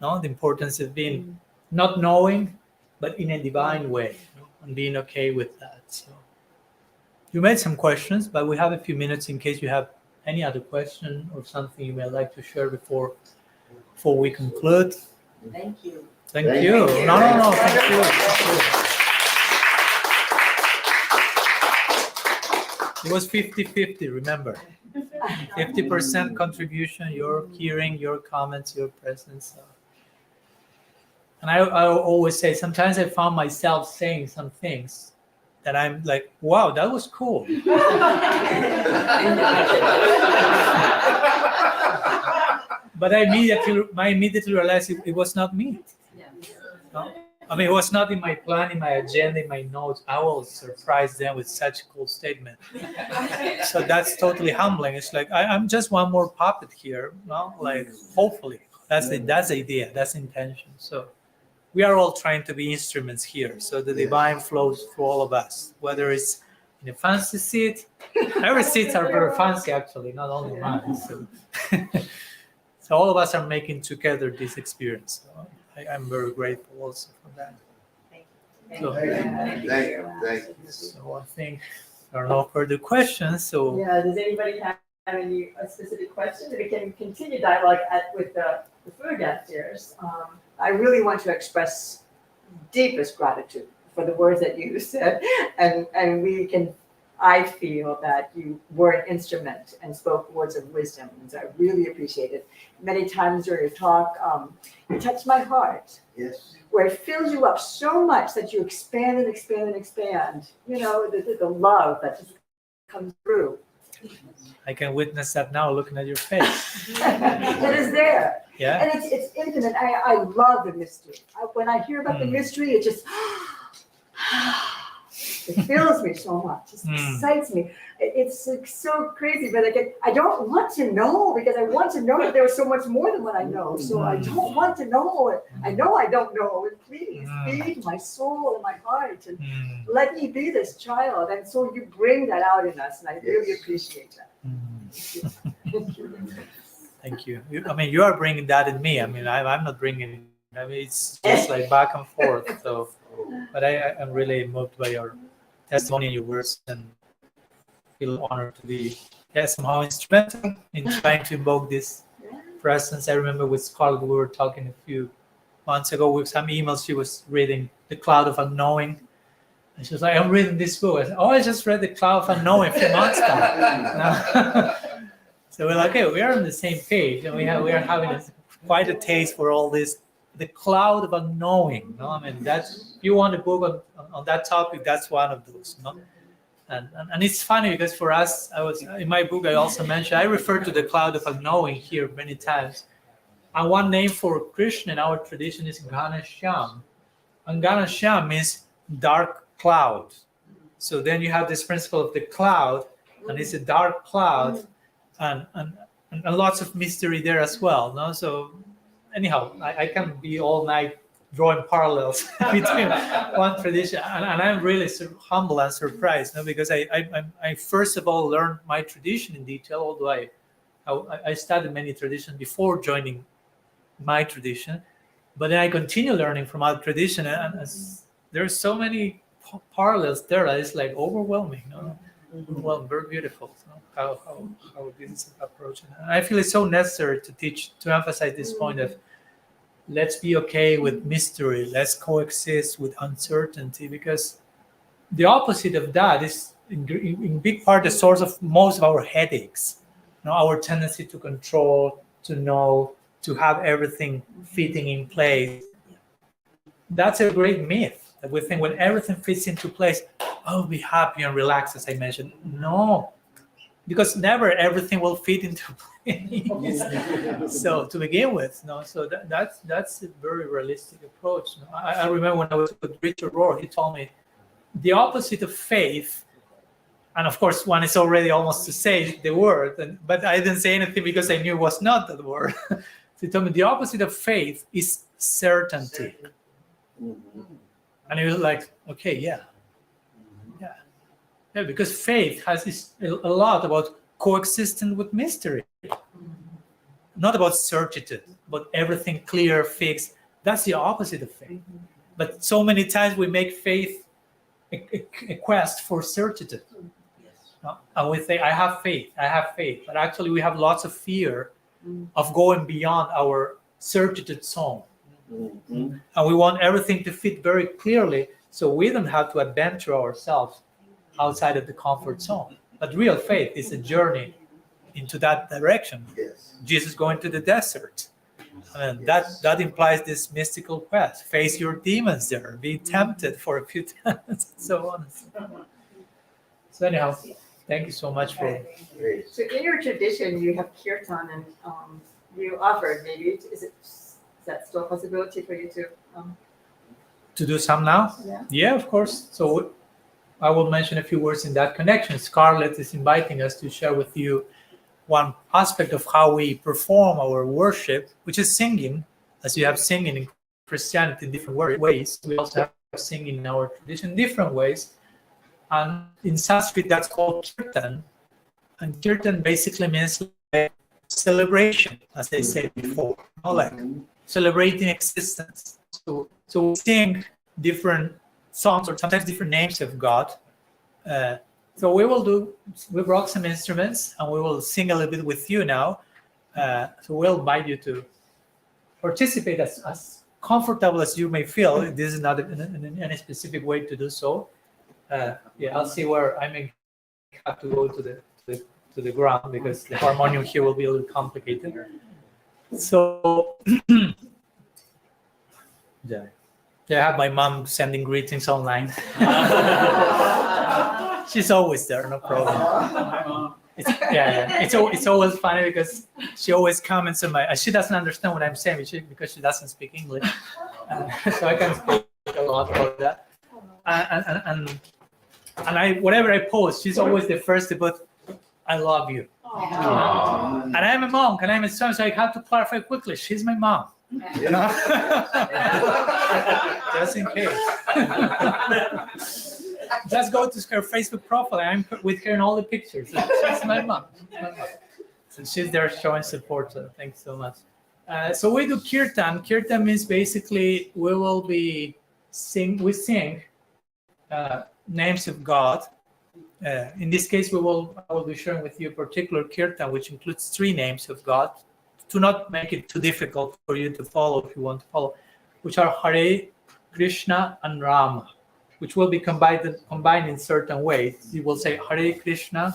Speaker 2: No? The importance of being not knowing, but in a divine way, and being okay with that. So you made some questions, but we have a few minutes in case you have any other question or something you may like to share before we conclude.
Speaker 1: Thank you.
Speaker 2: Thank you. No, thank you. It was 50-50, remember. 50% contribution, your hearing, your comments, your presence. And I always say, sometimes I found myself saying some things that I'm like, wow, that was cool. But I immediately realized it was not me. No? I mean, it was not in my plan, in my agenda, in my notes. I will surprise them with such a cool statement. So that's totally humbling. It's like I'm just one more puppet here, no? Like hopefully that's the idea, that's the intention. So we are all trying to be instruments here. So the divine flows through all of us, whether it's in a fancy seat. Every seats are very fancy, actually, not only mine. So, so all of us are making together this experience. So I'm very grateful also for that.
Speaker 1: Thank
Speaker 2: So-
Speaker 1: you.
Speaker 8: Thank you.
Speaker 2: So I think there are no further questions. So
Speaker 1: Yeah, does anybody have any specific questions? We can continue dialogue with the food downstairs. I really want to express deepest gratitude for the words that you said, and I feel that you were an instrument and spoke words of wisdom, and so I really appreciate it. Many times during your talk, you touched my heart,
Speaker 8: Yes.
Speaker 1: where it fills you up so much that you expand and expand and expand. You know, the love that just comes through.
Speaker 2: I can witness that now looking at your face.
Speaker 1: It is there.
Speaker 2: Yeah.
Speaker 1: And it's infinite. I love the mystery. When I hear about the mystery, it just it fills me so much. It excites me. It's like so crazy, but I don't want to know, because I want to know that there was so much more than what I know. So I don't want to know it. I know I don't know it. Please feed my soul and my heart and let me be this child. And so you bring that out in us, and I really appreciate that. Thank you.
Speaker 2: Thank you. I mean, you are bringing that in me. I mean, I'm not bringing it. I mean, it's just like back and forth. So, but I'm really moved by your testimony and your words, and feel honored to be somehow instrumental in trying to invoke this presence. I remember with Scarlett, we were talking a few months ago with some emails. She was reading The Cloud of Unknowing. And she was like, I'm reading this book. I said, I just read The Cloud of Unknowing a few months back. So we're like, okay, we are on the same page, and we are having quite a taste for all this, the cloud of unknowing. No, I mean, that's, if you want a book on that topic, that's one of those. No, and it's funny because for us, I was in my book. I also mentioned I refer to the cloud of unknowing here many times. And one name for Krishna in our tradition is Ghanashyam, and Ghanashyam means dark cloud. So then you have this principle of the cloud, and it's a dark cloud. And lots of mystery there as well. No, so anyhow, I can be all night drawing parallels between one tradition, and I'm really humble and surprised, no, because I first of all learned my tradition in detail, although I studied many traditions before joining my tradition, but then I continue learning from other tradition, and there's so many parallels there that it's like overwhelming. No? Well, very beautiful. So how this is approaching. And I feel it's so necessary to emphasize this point of let's be okay with mystery. Let's coexist with uncertainty, because the opposite of that is in big part the source of most of our headaches. You know, our tendency to control, to know, to have everything fitting in place. That's a great myth that we think when everything fits into place, I'll be happy and relaxed, as I mentioned. No, because never everything will fit into place. So to begin with, no. So that's a very realistic approach. No? I remember when I was with Richard Rohr, he told me the opposite of faith, and of course one is already almost to say the word, but I didn't say anything because I knew it was not that word. So he told me the opposite of faith is certainty. And he was like, okay, yeah, because faith has a lot about coexisting with mystery, not about certitude, but everything clear, fixed. That's the opposite of faith. But so many times we make faith a quest for certitude. And we say, I have faith, but actually we have lots of fear of going beyond our certitude zone. And we want everything to fit very clearly, so we don't have to adventure ourselves outside of the comfort zone. But real faith is a journey into that direction.
Speaker 8: Yes.
Speaker 2: Jesus going to the desert. And that implies this mystical quest. Face your demons there. Be tempted for a few times, and so on. So anyhow, thank you so much for...
Speaker 8: Great.
Speaker 1: So in your tradition, you have kirtan, and you offered maybe, is that still a possibility for you to
Speaker 2: To do some now?
Speaker 1: Yeah.
Speaker 2: Yeah, of course. So I will mention a few words in that connection. Scarlett is inviting us to share with you one aspect of how we perform our worship, which is singing. As you have singing in Christianity in different ways, we also have singing in our tradition in different ways. And in Sanskrit, that's called kirtan. And kirtan basically means like celebration, as they said before, like celebrating existence. So we sing different songs or sometimes different names of God. So we brought some instruments and we will sing a little bit with you now. So we'll invite you to participate as comfortable as you may feel. This is not in any specific way to do so. I'll see where I may have to go to the ground because the harmonium here will be a little complicated. So I have my mom sending greetings online. She's always there, no problem.
Speaker 5: Hi, Mom.
Speaker 2: It's always funny because she always comments on she doesn't understand what I'm saying because she doesn't speak English. So I can speak a lot about that. And whatever I post, she's always the first to put, "I love you." And I'm a monk and I'm a son, so I have to clarify quickly. She's my mom, you know, just in case. Just go to her Facebook profile. I'm with her in all the pictures. She's my mom. So she's there showing support. So thanks so much. So we do kirtan. Kirtan means basically we sing names of God. In this case, I will be sharing with you a particular kirtan, which includes 3 names of God, to not make it too difficult for you to follow if you want to follow, which are Hare, Krishna, and Rama, which will be combined in certain ways. You will say Hare Krishna,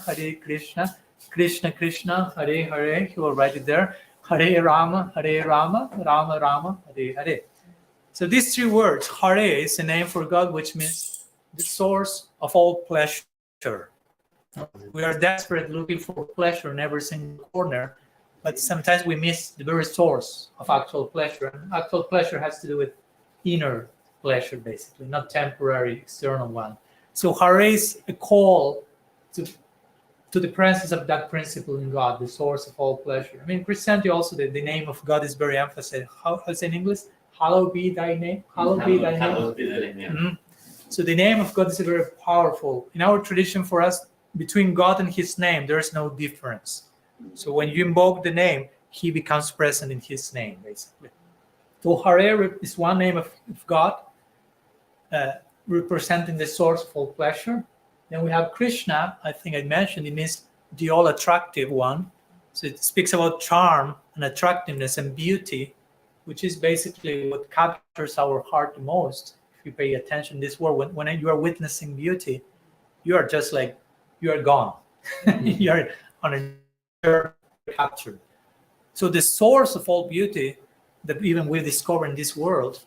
Speaker 2: Krishna Krishna, Hare Hare. He will write it there. Hare Rama, Rama Rama, Hare Hare. So these 3 words, Hare is a name for God, which means the source of all pleasure. We are desperate looking for pleasure in every single corner, but sometimes we miss the very source of actual pleasure. And actual pleasure has to do with inner pleasure, basically, not temporary external one. So Hare is a call to the presence of that principle in God, the source of all pleasure. I mean, in Christianity also, the name of God is very emphasized. How is it in English? Hallowed be thy name. Hallowed be thy name.
Speaker 3: Hallowed be thy name, yeah.
Speaker 2: Mm-hmm. So the name of God is very powerful. In our tradition, for us, between God and his name, there is no difference. So when you invoke the name, he becomes present in his name, basically. So Hare is one name of God, representing the source of all pleasure. Then we have Krishna. I think I mentioned it means the all attractive one. So it speaks about charm and attractiveness and beauty, which is basically what captures our heart the most. If you pay attention in this world, when you are witnessing beauty, you are just like, you are gone. You are on a captured. So the source of all beauty that even we discover in this world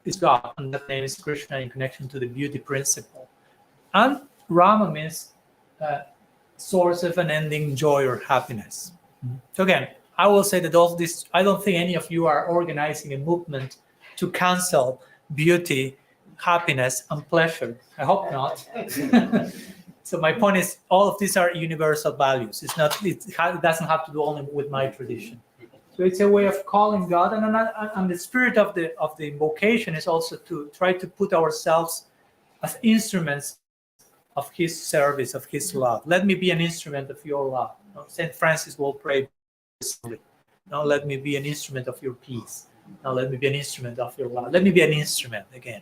Speaker 2: is God, and that name is Krishna in connection to the beauty principle. And Rama means source of unending joy or happiness. So again, I will say that all this, I don't think any of you are organizing a movement to cancel beauty, happiness, and pleasure. I hope not. So my point is, all of these are universal values. It doesn't have to do only with my tradition. So it's a way of calling God, and the spirit of the invocation is also to try to put ourselves as instruments of his service, of his love. Let me be an instrument of your love. St. Francis will pray. Now let me be an instrument of your peace. Now let me be an instrument of your love. Let me be an instrument again.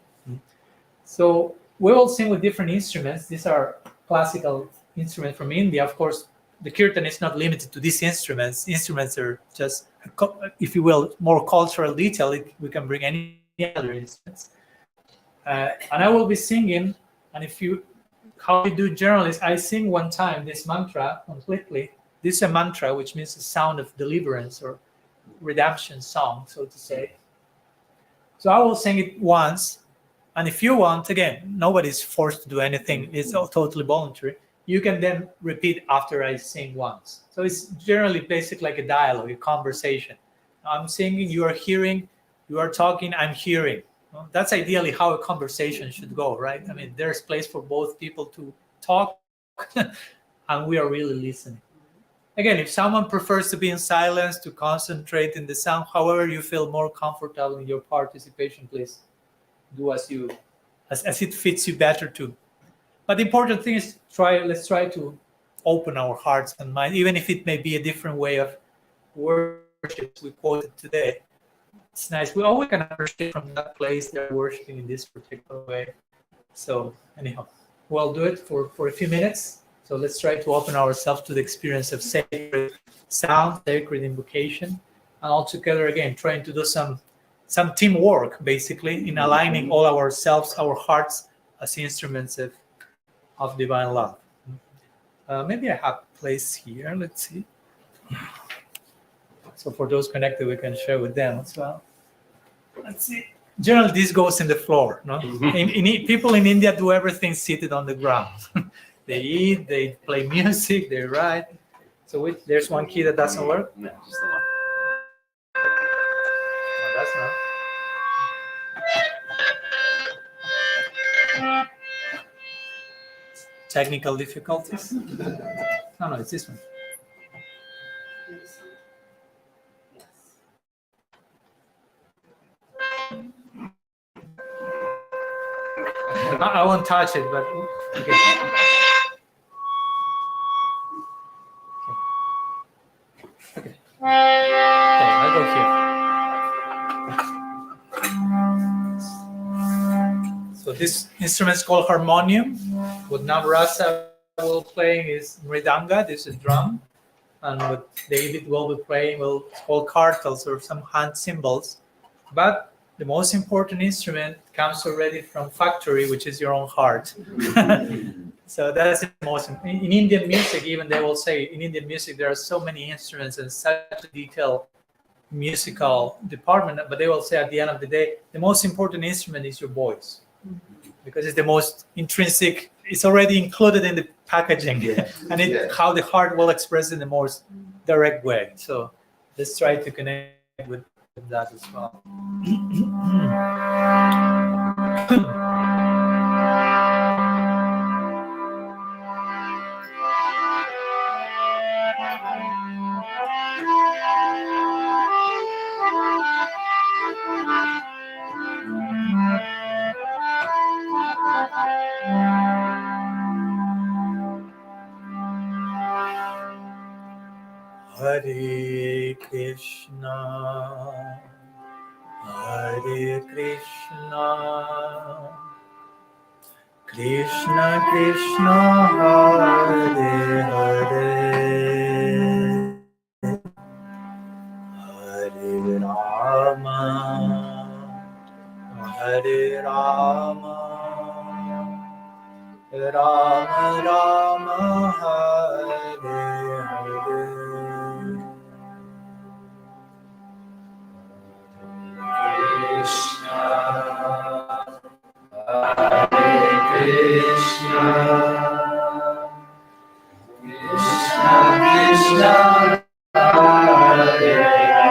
Speaker 2: So we will sing with different instruments. These are classical instruments from India. Of course, the kirtan is not limited to these instruments. Instruments are just, if you will, more cultural detail. We can bring any other instruments. And I will be singing, and how we do generally is I sing one time this mantra completely. This is a mantra, which means a sound of deliverance or redemption song, so to say. So I will sing it once, and if you want, again, nobody's forced to do anything. It's all totally voluntary. You can then repeat after I sing once. So it's generally basically like a dialogue, a conversation. I'm singing, you are hearing, you are talking, I'm hearing. Well, that's ideally how a conversation should go, right? I mean, there's place for both people to talk, and we are really listening. Again, if someone prefers to be in silence, to concentrate in the sound, however you feel more comfortable in your participation, please do as it fits you better too. But the important thing is let's try to open our hearts and mind, even if it may be a different way of worship we quoted today. It's nice. We always can appreciate from that place they're worshiping in this particular way. So anyhow, we'll do it for a few minutes. So let's try to open ourselves to the experience of sacred sound, sacred invocation, and all together again, trying to do some teamwork, basically, in aligning all ourselves, our hearts, as instruments of divine love. Maybe I have a place here. Let's see. So for those connected, we can share with them as well. Let's see. Generally, this goes in the floor. No, people in India do everything seated on the ground. They eat, they play music, they write. So there's one key that doesn't work.
Speaker 3: No, just the one.
Speaker 2: Oh, that's not. Technical difficulties? No, it's this one. I won't touch it, but okay. Okay. Okay, I'll go here. So this instrument is called harmonium. What Navrasa will playing is mridanga. This is drum, and what David will be playing it's called kartals or some hand cymbals. But the most important instrument comes already from factory, which is your own heart. So that's the most. In Indian music, even they will say in Indian music there are so many instruments and such a detailed musical department. But they will say at the end of the day, the most important instrument is your voice, because it's the most intrinsic. It's already included in the packaging, and how the heart will express it in the most direct way. So let's try to connect with that as well. Hare Krishna, Hare Krishna, Krishna Krishna, Hare Hare, Hare Rama, Hare Rama, Rama Rama, Hare Hare. Krishna, Hare Krishna, Krishna Krishna, Hare Hare,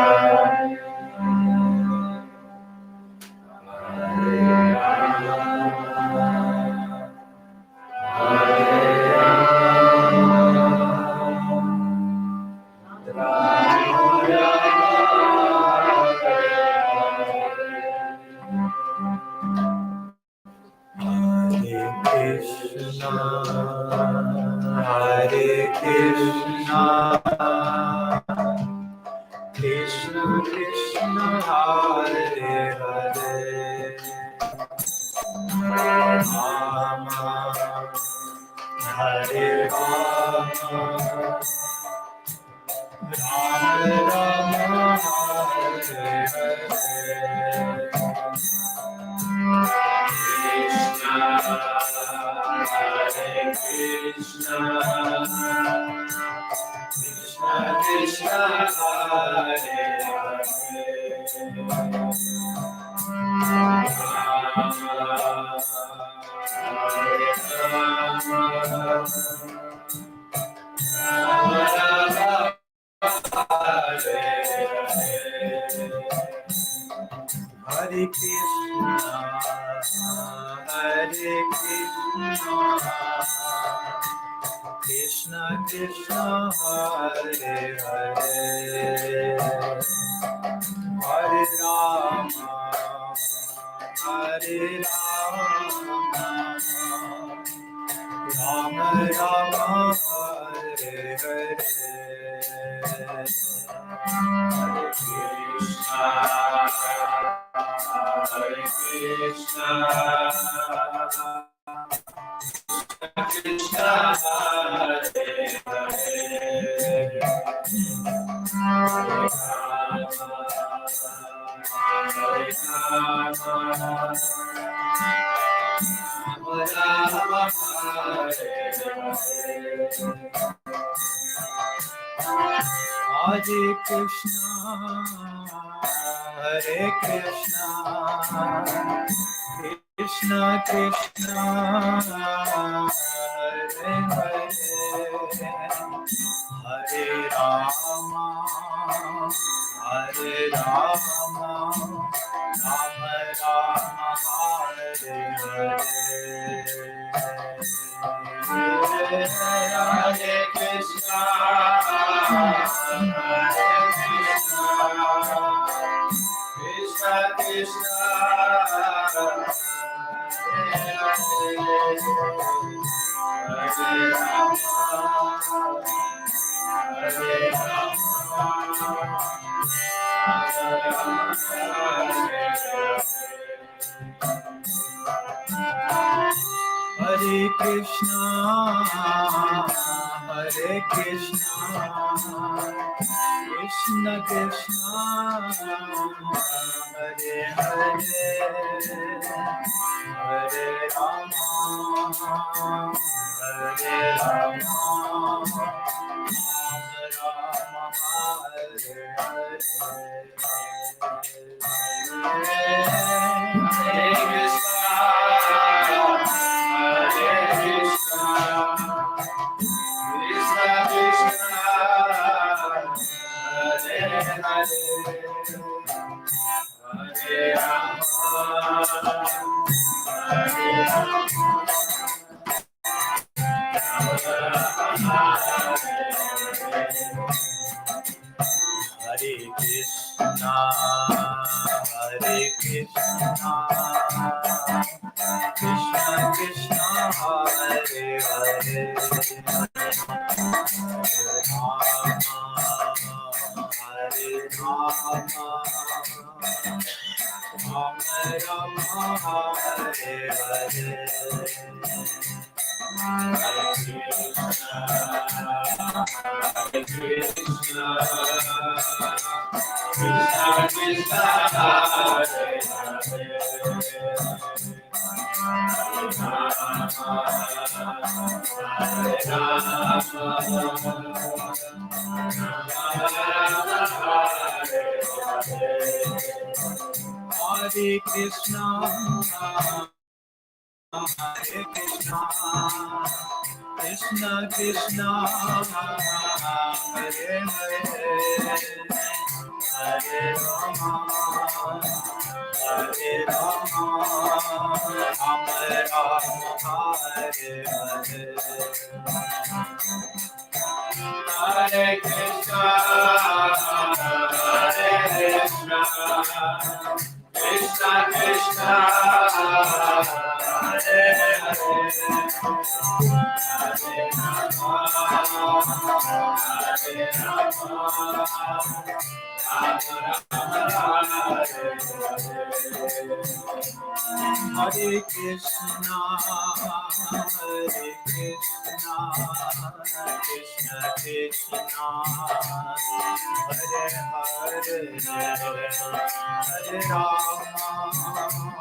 Speaker 2: Hare Rama, Hare Hare Krishna, Krishna Krishna, Hare Hare, Rama, Hare Rama, Rama Rama, Hare Hare, Krishna, Hare Krishna, Krishna Krishna, Hare Hare, Hare Krishna, Krishna Krishna Hare Hare Hare Rama Hare Rama Rama Rama Hare Hare Hare Krishna Hare Krishna Krishna Hare Hare Hare Rama Hare Hare Krishna Hare Krishna Krishna Krishna Hare Hare Hare Rama Hare Rama Rama Rama Hare Hare Hare Krishna Krishna Krishna Hare Krishna Hare Krishna Krishna Krishna Hare Hare Hare Rama Hare Rama Rama Hare Hare Hare Krishna Hare Krishna Krishna Krishna Hare Hare Hare Rama Hare Hare Krishna Hare Krishna Krishna Krishna Hare Hare Hare Rama Rama Rama Hare Hare Hare Krishna Hare Krishna Krishna Krishna Hare Hare Hare Krishna Hare Krishna Krishna Krishna Hare Hare Hare Rama Hare Rama Rama Rama Hare Hare Hare Krishna Hare Krishna Krishna Krishna Hare Hare Hare Rama Hare Rama Rama Rama Hare Hare Krishna Krishna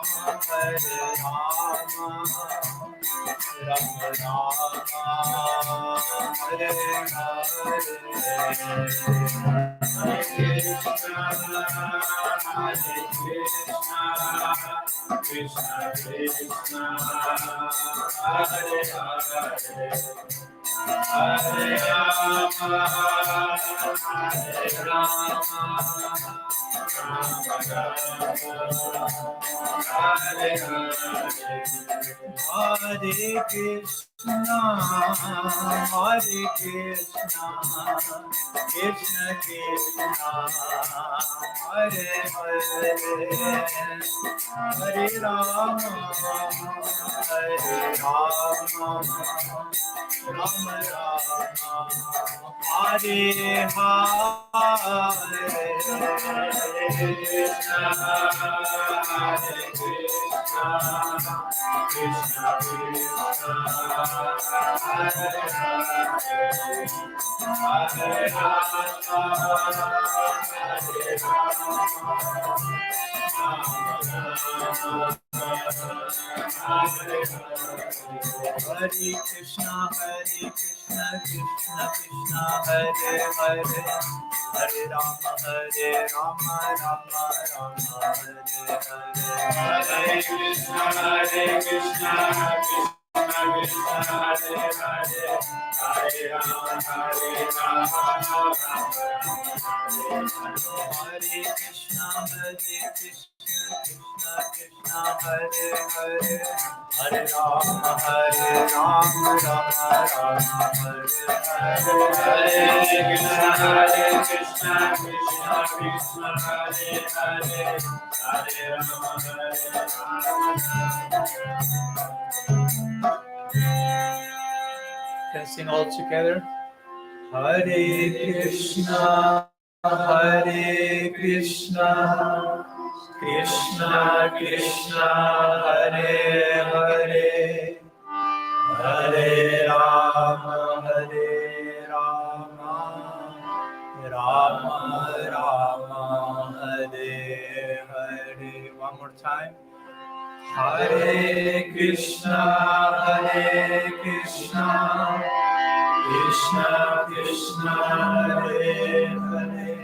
Speaker 2: Krishna Hare Hare Hare Rama Rama Rama Hare Hare Hare Krishna Krishna Krishna Hare Hare Hare Rama Krishna Krishna, Hare Hare, Hare Rama, Hare Rama, Rama Rama, Hare Hare, Krishna, Hare Krishna, Krishna Krishna, Hare Hare, Hare Rama, Hare Rama, Hare Krishna, Krishna Krishna, Hare Hare, Hare Rama, Rama Rama, Hare Hare, Hare Krishna, Krishna Krishna, Hare Hare, Hare Rama, Rama Hare Krishna, Krishna Krishna, Hare Hare, Hare Rama, Rama Rama, Hare Hare, Hare Krishna, Krishna Krishna, Hare Hare, Hare Rama, Can sing all together. Hare Krishna, Krishna Krishna, Hare Hare, Hare Rama, Rama Rama, Hare Hare. One more time. Hare Krishna, Krishna Krishna, Hare Hare,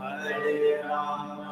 Speaker 2: Hare Rama,